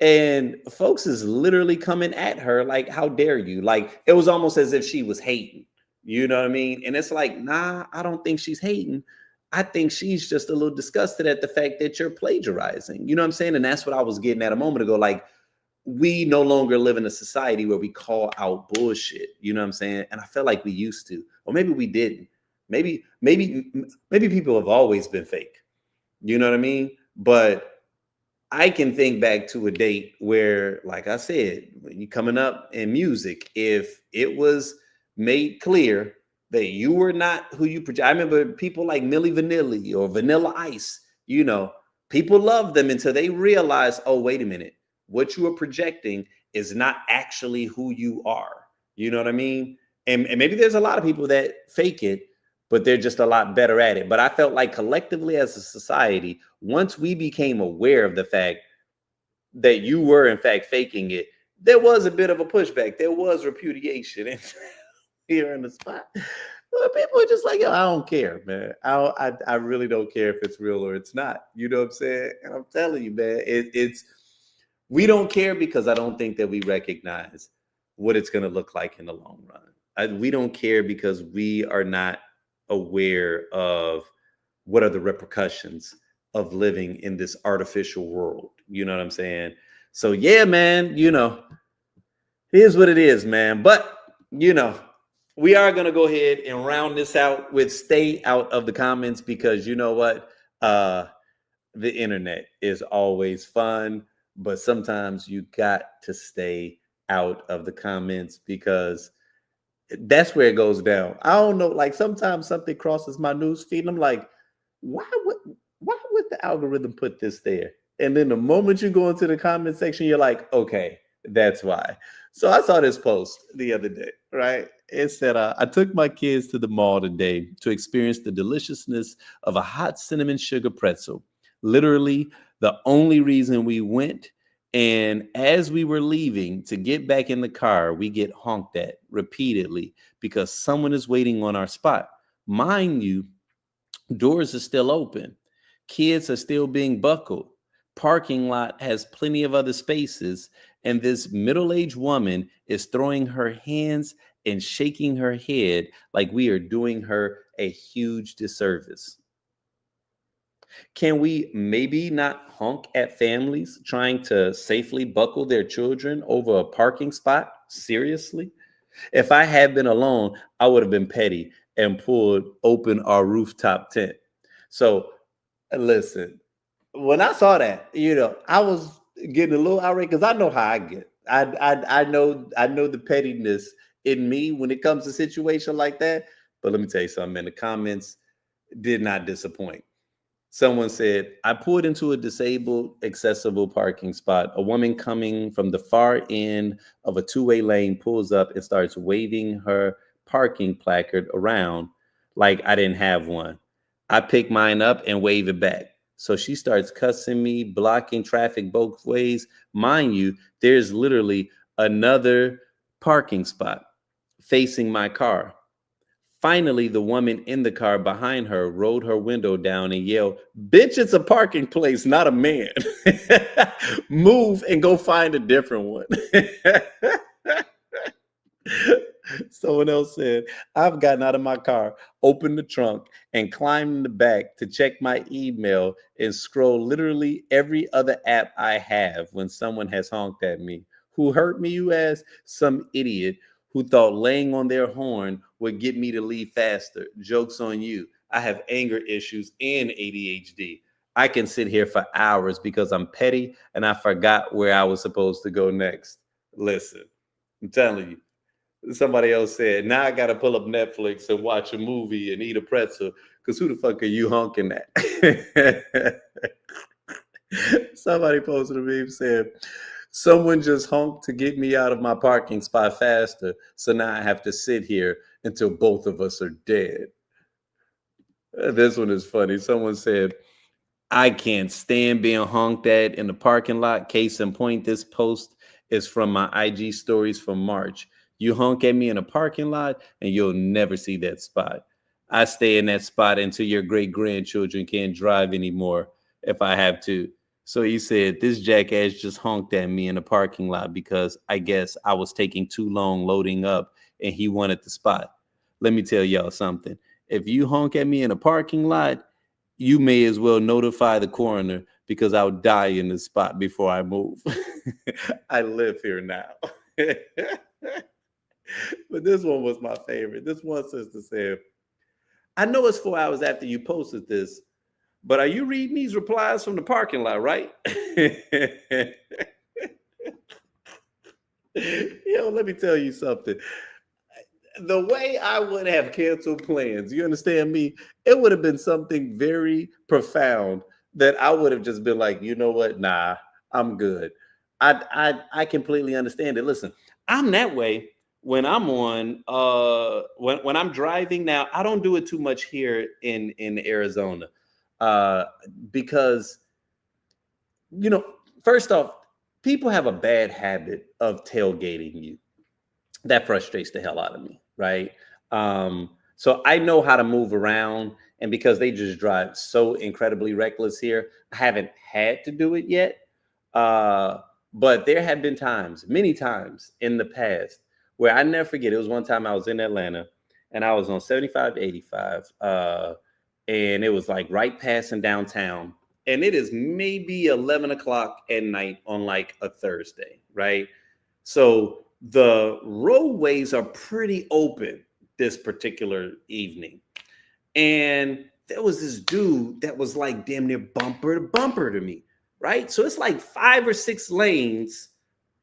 And folks is literally coming at her like, how dare you? Like, it was almost as if she was hating. You know what I mean? And it's like, nah, I don't think she's hating. I think she's just a little disgusted at the fact that you're plagiarizing. You know what I'm saying? And that's what I was getting at a moment ago. Like, we no longer live in a society where we call out bullshit. You know what I'm saying? And I felt like we used to, or maybe we didn't. Maybe people have always been fake. You know what I mean? But I can think back to a date where, like I said, when you coming up in music, if it was made clear that you were not who you project. I remember people like Milli Vanilli or Vanilla Ice, people loved them until they realized, oh, wait a minute, what you are projecting is not actually who you are. You know what I mean? And maybe there's a lot of people that fake it, but they're just a lot better at it. But I felt like collectively as a society, once we became aware of the fact that you were in fact faking it, there was a bit of a pushback. There was repudiation here in the spot. But people are just like, yo, I don't care, man. I really don't care if it's real or it's not. You know what I'm saying? And I'm telling you, man, we don't care because I don't think that we recognize what it's going to look like in the long run. We don't care because we are not aware of what are the repercussions of living in this artificial world. You know what I'm saying? So yeah, man, here's what it is, man. But, we are going to go ahead and round this out with stay out of the comments, because you know what? The internet is always fun, but sometimes you got to stay out of the comments because that's where it goes down. I don't know. Like sometimes something crosses my news feed and I'm like, why would the algorithm put this there? And then the moment you go into the comment section, you're like, okay, that's why. So I saw this post the other day, right? It said, I took my kids to the mall today to experience the deliciousness of a hot cinnamon sugar pretzel. Literally the only reason we went, And as we were leaving to get back in the car, we get honked at repeatedly because someone is waiting on our spot. Mind you, doors are still open. Kids are still being buckled. Parking lot has plenty of other spaces. And this middle-aged woman is throwing her hands and shaking her head like we are doing her a huge disservice. Can we maybe not honk at families trying to safely buckle their children over a parking spot? Seriously? If I had been alone, I would have been petty and pulled open our rooftop tent. So listen, when I saw that, I was getting a little outraged because I know how I get. I know the pettiness in me when it comes to a situation like that. But let me tell you something, man. The comments did not disappoint. Someone said, I pulled into a disabled, accessible parking spot. A woman coming from the far end of a two-way lane pulls up and starts waving her parking placard around like I didn't have one. I pick mine up and wave it back. So she starts cussing me, blocking traffic both ways. Mind you, there's literally another parking spot facing my car. Finally, the woman in the car behind her rolled her window down and yelled, "Bitch, it's a parking place, not a man. Move and go find a different one." Someone else said, I've gotten out of my car, opened the trunk, and climbed in the back to check my email and scroll literally every other app I have when someone has honked at me. Who hurt me, you ask? Some idiot who thought laying on their horn would get me to leave faster. Joke's on you. I have anger issues and ADHD. I can sit here for hours because I'm petty and I forgot where I was supposed to go next. Listen, I'm telling you. Somebody else said, now I got to pull up Netflix and watch a movie and eat a pretzel because who the fuck are you honking at? Somebody posted a meme said, someone just honked to get me out of my parking spot faster. So now I have to sit here until both of us are dead. This one is funny. Someone said, I can't stand being honked at in the parking lot. Case in point, this post is from my IG stories from March. You honk at me in a parking lot and you'll never see that spot. I stay in that spot until your great grandchildren can't drive anymore if I have to. So he said, this jackass just honked at me in the parking lot because I guess I was taking too long loading up and he wanted the spot. Let me tell y'all something. If you honk at me in a parking lot, you may as well notify the coroner because I'll die in the spot before I move. I live here now. But this one was my favorite. This one sister said, I know it's 4 hours after you posted this, but are you reading these replies from the parking lot, right? Yo, let me tell you something. The way I would have canceled plans, you understand me? It would have been something very profound that I would have just been like, you know what? Nah, I'm good. I completely understand it. Listen, I'm that way when I'm on when I'm driving. Now, I don't do it too much here in Arizona because first off, people have a bad habit of tailgating you. That frustrates the hell out of me, right? So I know how to move around, and because they just drive so incredibly reckless here, I haven't had to do it yet. But there have been times, many times in the past, where I never forget. It was one time I was in Atlanta, and I was on 7585, and it was like right passing downtown, and it is maybe 11 o'clock at night on like a Thursday, right? So the roadways are pretty open this particular evening. And there was this dude that was like damn near bumper to bumper to me, right? So it's like 5 or 6 lanes,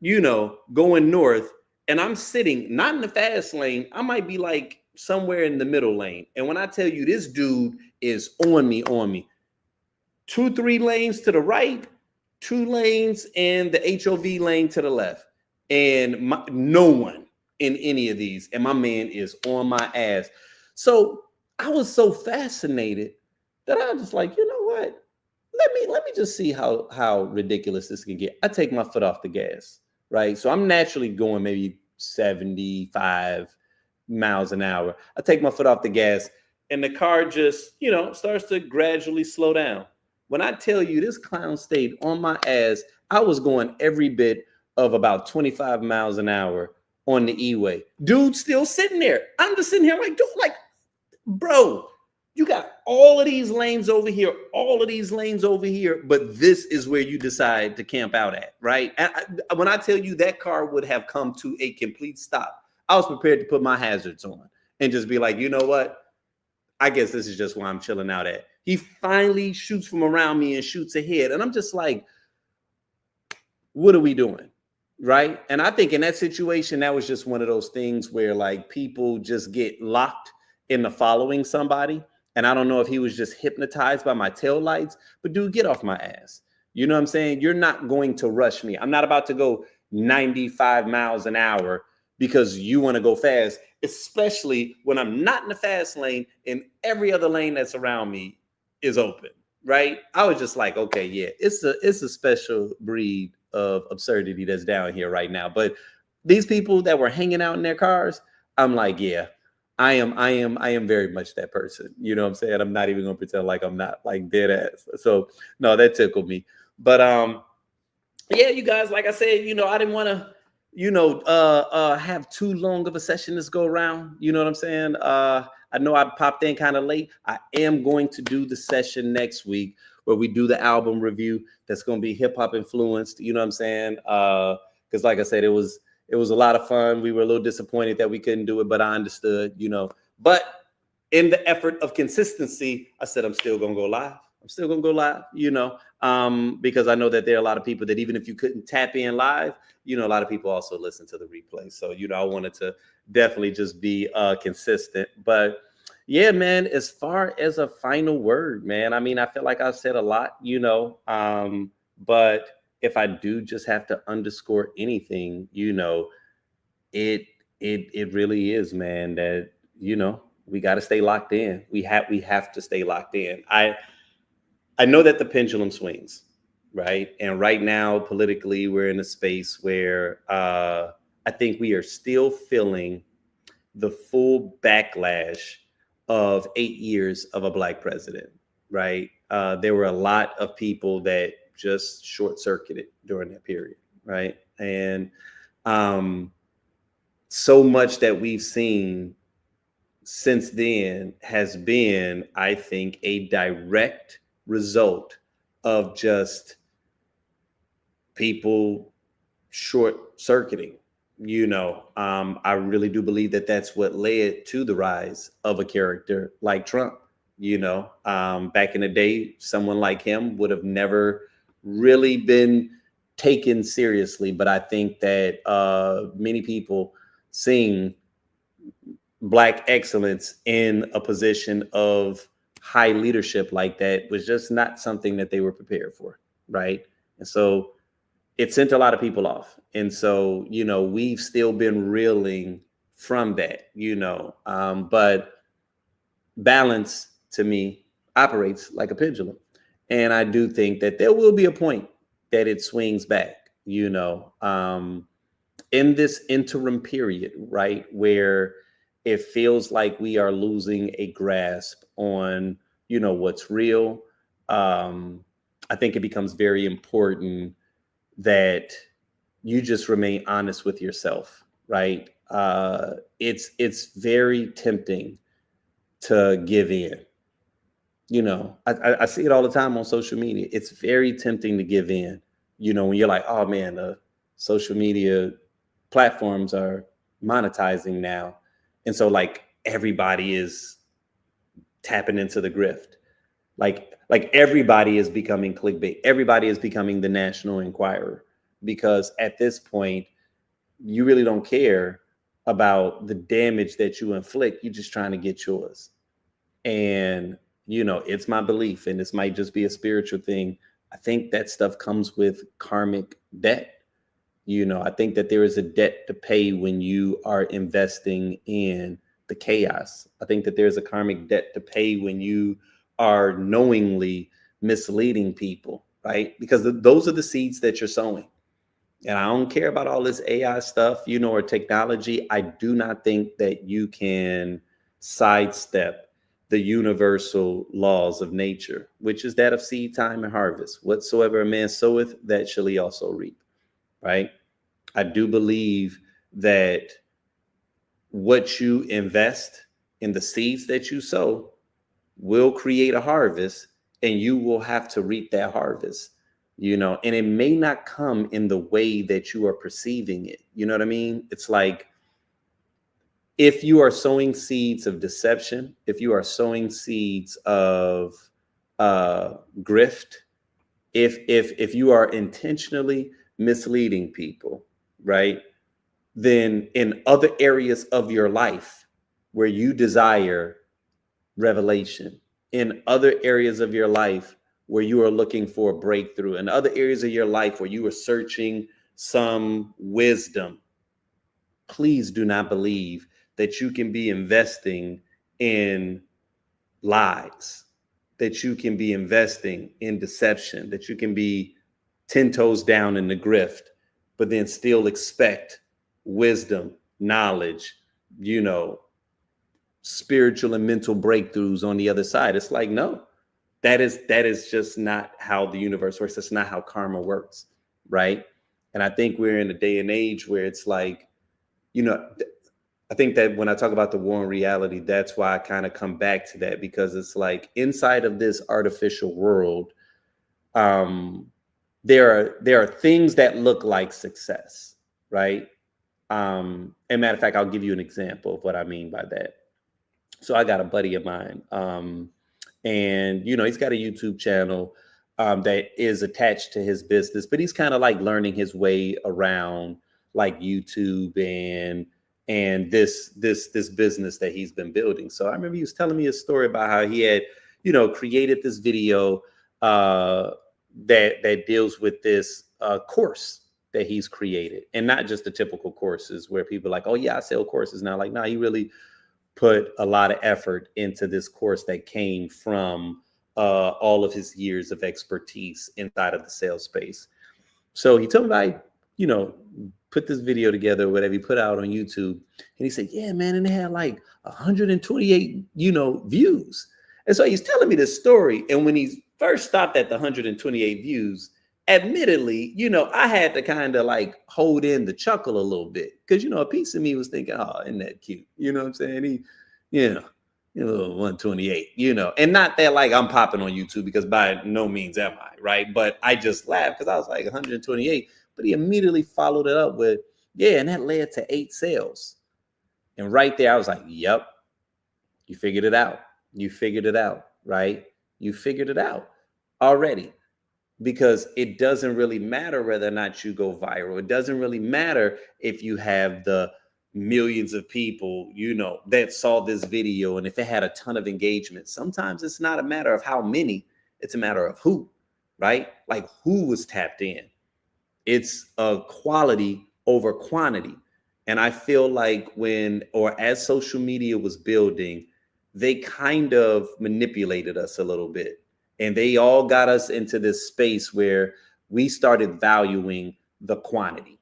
going north. And I'm sitting not in the fast lane. I might be like somewhere in the middle lane. And when I tell you this dude is on me, 2-3 lanes to the right, 2 lanes, and the HOV lane to the left. And no one in any of these. And my man is on my ass. So I was so fascinated that I was just like, you know what? Let me just see how ridiculous this can get. I take my foot off the gas, right? So I'm naturally going maybe 75 miles an hour. I take my foot off the gas and the car just, starts to gradually slow down. When I tell you this clown stayed on my ass, I was going every bit of about 25 miles an hour on the E-way. Dude still sitting there. I'm just sitting here like, dude, like, bro, you got all of these lanes over here, all of these lanes over here, but this is where you decide to camp out at, right? And when I tell you that car would have come to a complete stop, I was prepared to put my hazards on and just be like, you know what? I guess this is just where I'm chilling out at. He finally shoots from around me and shoots ahead. And I'm just like, what are we doing? Right. And I think in that situation, that was just one of those things where like people just get locked into following somebody. And I don't know if he was just hypnotized by my taillights, but dude, get off my ass. You know what I'm saying? You're not going to rush me. I'm not about to go 95 miles an hour because you want to go fast, especially when I'm not in the fast lane and every other lane that's around me is open. Right. I was just like, OK, yeah, it's a special breed of absurdity that's down here right now. But these people that were hanging out in their cars, I'm like, yeah, I am very much that person. You know what I'm saying? I'm not even gonna pretend like I'm not, like, dead ass. So no, that tickled me. But yeah, you guys, like I said, I didn't want to, have too long of a session this go around. You know what I'm saying? I know I popped in kind of late. I am going to do the session next week where we do the album review. That's going to be hip hop influenced. You know what I'm saying? Because like I said, it was a lot of fun. We were a little disappointed that we couldn't do it, but I understood, But in the effort of consistency, I said, I'm still going to go live. Because I know that there are a lot of people that even if you couldn't tap in live, a lot of people also listen to the replay. So, I wanted to definitely just be consistent. But yeah, man, as far as a final word, man, I mean, I feel like I've said a lot, but if I do just have to underscore anything, it really is, man, that, we got to stay locked in. We have to stay locked in. I know that the pendulum swings, right? And right now, politically, we're in a space where I think we are still feeling the full backlash of 8 years of a Black president, right? There were a lot of people that just short-circuited during that period, right? And so much that we've seen since then has been, I think, a direct result of just people short-circuiting. I really do believe that that's what led to the rise of a character like Trump. Back in the day, someone like him would have never really been taken seriously. But I think that many people seeing Black excellence in a position of high leadership like that was just not something that they were prepared for, right? And so it sent a lot of people off. And so, we've still been reeling from that, but balance to me operates like a pendulum. And I do think that there will be a point that it swings back, in this interim period, right, where it feels like we are losing a grasp on, what's real. I think it becomes very important that you just remain honest with yourself, right? It's very tempting to give in. I see it all the time on social media. It's very tempting to give in, when you're like, oh man, the social media platforms are monetizing now. And so like everybody is tapping into the grift. Like everybody is becoming clickbait. Everybody is becoming the National Enquirer, because at this point, you really don't care about the damage that you inflict. You're just trying to get yours. And, it's my belief, and this might just be a spiritual thing. I think that stuff comes with karmic debt. I think that there is a debt to pay when you are investing in the chaos. I think that there's a karmic debt to pay when you are knowingly misleading people. right? Because those are the seeds that you're sowing. And I don't care about all this AI stuff, or technology. I do not think that you can sidestep the universal laws of nature, which is that of seed time and harvest. Whatsoever a man soweth, that shall he also reap, right? I do believe that what you invest in the seeds that you sow will create a harvest, and you will have to reap that harvest, and it may not come in the way that you are perceiving it. You know what I mean? It's like, if you are sowing seeds of deception, if you are sowing seeds of grift, if you are intentionally misleading people, right? Then in other areas of your life where you desire revelation, in other areas of your life where you are looking for a breakthrough, in other areas of your life where you are searching some wisdom, please do not believe that you can be investing in lies, that you can be investing in deception, that you can be 10 toes down in the grift, but then still expect wisdom, knowledge, spiritual and mental breakthroughs on the other side. It's like, no, that is just not how the universe works. That's not how karma works, right? And I think we're in a day and age where it's like, I think that when I talk about the war in reality, that's why I kind of come back to that, because it's like, inside of this artificial world, there are things that look like success, right? And matter of fact, I'll give you an example of what I mean by that. So I got a buddy of mine, and he's got a YouTube channel that is attached to his business, but he's kind of like learning his way around like YouTube and this business that he's been building. So I remember he was telling me a story about how he had, created this video that deals with this course that he's created, and not just the typical courses where people are like, oh yeah, I sell courses now. Like, no, he really put a lot of effort into this course that came from all of his years of expertise inside of the sales space. So he told me, I, put this video together, whatever he put out on YouTube. And he said, yeah, man. And they had like 128, views. And so he's telling me this story. And when he first stopped at the 128 views, admittedly, I had to kind of like hold in the chuckle a little bit, because, a piece of me was thinking, oh, isn't that cute? You know what I'm saying? He, little 128, and not that like I'm popping on YouTube, because by no means am I, right? But I just laughed because I was like 128, but he immediately followed it up with, yeah, and that led to 8 sales. And right there, I was like, yep, you figured it out. You figured it out, right? You figured it out already. Because it doesn't really matter whether or not you go viral. It doesn't really matter if you have the millions of people, that saw this video, and if it had a ton of engagement. Sometimes it's not a matter of how many, it's a matter of who, right? Like, who was tapped in. It's a quality over quantity. And I feel like as social media was building, they kind of manipulated us a little bit. And they all got us into this space where we started valuing the quantity.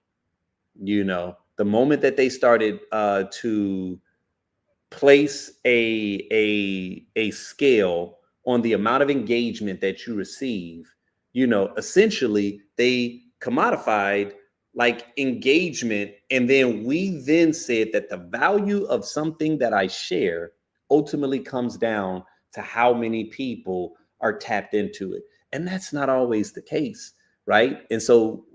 The moment that they started to place a scale on the amount of engagement that you receive, essentially they commodified like engagement. And then we then said that the value of something that I share ultimately comes down to how many people are tapped into it. And that's not always the case, right? And so,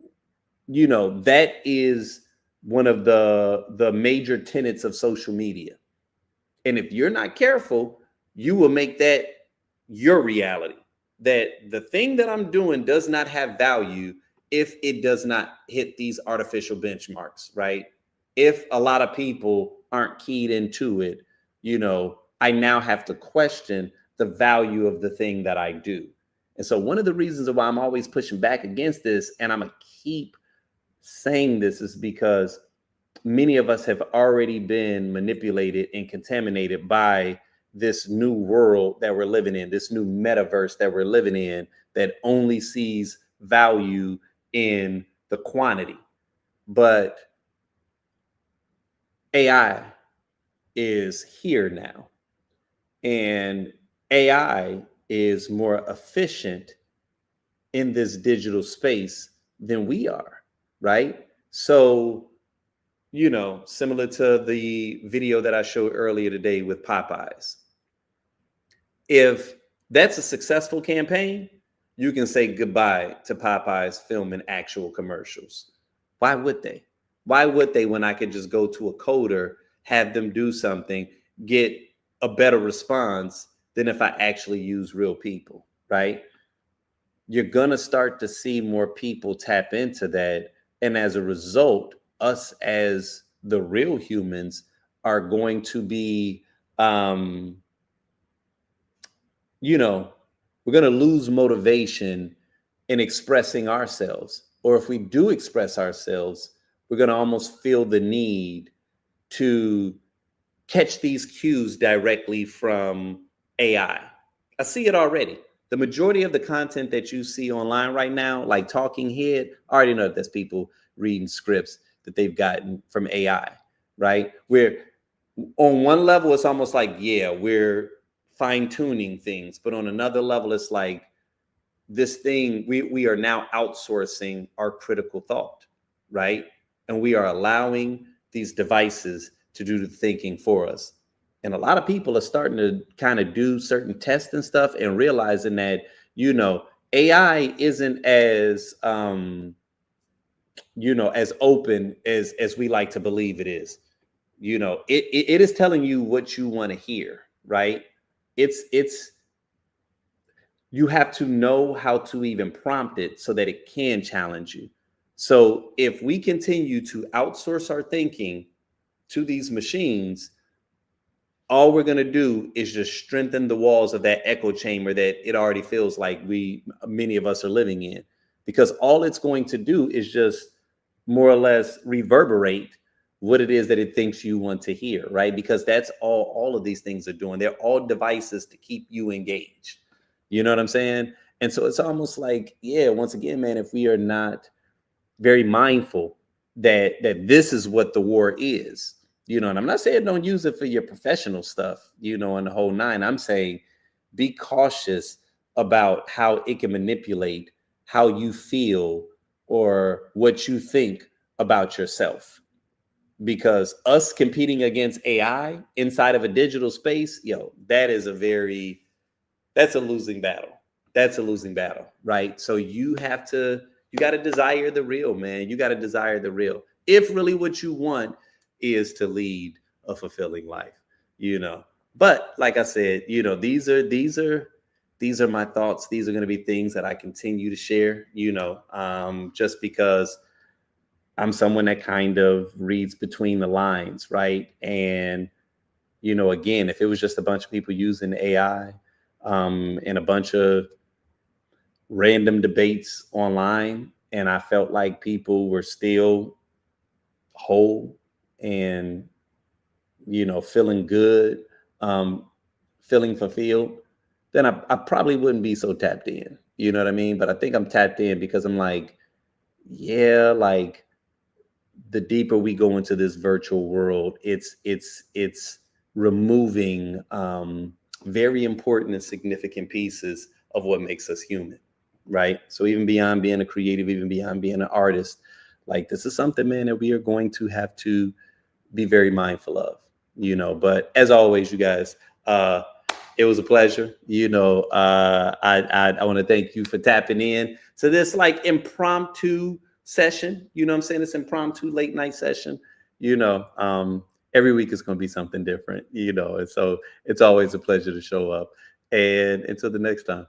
that is one of the major tenets of social media. And if you're not careful, you will make that your reality, that the thing that I'm doing does not have value if it does not hit these artificial benchmarks, right? If a lot of people aren't keyed into it, I now have to question the value of the thing that I do. And so one of the reasons why I'm always pushing back against this, and I'm going to keep saying this, is because many of us have already been manipulated and contaminated by this new world that we're living in, this new metaverse that we're living in, that only sees value in the quantity. But AI is here now, and AI is more efficient in this digital space than we are, right? So, similar to the video that I showed earlier today with Popeyes, if that's a successful campaign, you can say goodbye to Popeyes filming actual commercials. Why would they? Why would they, when I could just go to a coder, have them do something, get a better response than if I actually use real people, right? You're going to start to see more people tap into that. And as a result, us as the real humans are going to be, we're going to lose motivation in expressing ourselves. Or if we do express ourselves, we're going to almost feel the need to catch these cues directly from AI. I see it already. The majority of the content that you see online right now, like talking head, I already know that there's people reading scripts that they've gotten from AI, right? Where on one level, it's almost like, yeah, we're fine tuning things. But on another level, it's like this thing, we are now outsourcing our critical thought, right? And we are allowing these devices to do the thinking for us. And a lot of people are starting to kind of do certain tests and stuff and realizing that, AI isn't as, as open as we like to believe it is. It is telling you what you want to hear, right? It's you have to know how to even prompt it so that it can challenge you. So if we continue to outsource our thinking to these machines, all we're going to do is just strengthen the walls of that echo chamber that it already feels like many of us are living in, because all it's going to do is just more or less reverberate what it is that it thinks you want to hear, right? Because that's all of these things are doing. They're all devices to keep you engaged. You know what I'm saying? And so it's almost like, yeah, once again, man, if we are not very mindful that this is what the war is, and I'm not saying don't use it for your professional stuff, and the whole nine. I'm saying be cautious about how it can manipulate how you feel or what you think about yourself. Because us competing against AI inside of a digital space, that's a losing battle. That's a losing battle, right? So you got to desire the real, man. You got to desire the real. If really what you want is to lead a fulfilling life, But like I said, these are my thoughts. These are going to be things that I continue to share, just because I'm someone that kind of reads between the lines, right? And, again, if it was just a bunch of people using AI and a bunch of random debates online, and I felt like people were still whole and, feeling good, feeling fulfilled, then I probably wouldn't be so tapped in. You know what I mean? But I think I'm tapped in because I'm like, yeah, like the deeper we go into this virtual world, it's removing very important and significant pieces of what makes us human, right? So even beyond being a creative, even beyond being an artist, like this is something, man, that we are going to have to be very mindful of, But as always, you guys, it was a pleasure. I want to thank you for tapping in to this like impromptu session. You know what I'm saying? This impromptu late night session. Every week is going to be something different, and so it's always a pleasure to show up. And until the next time.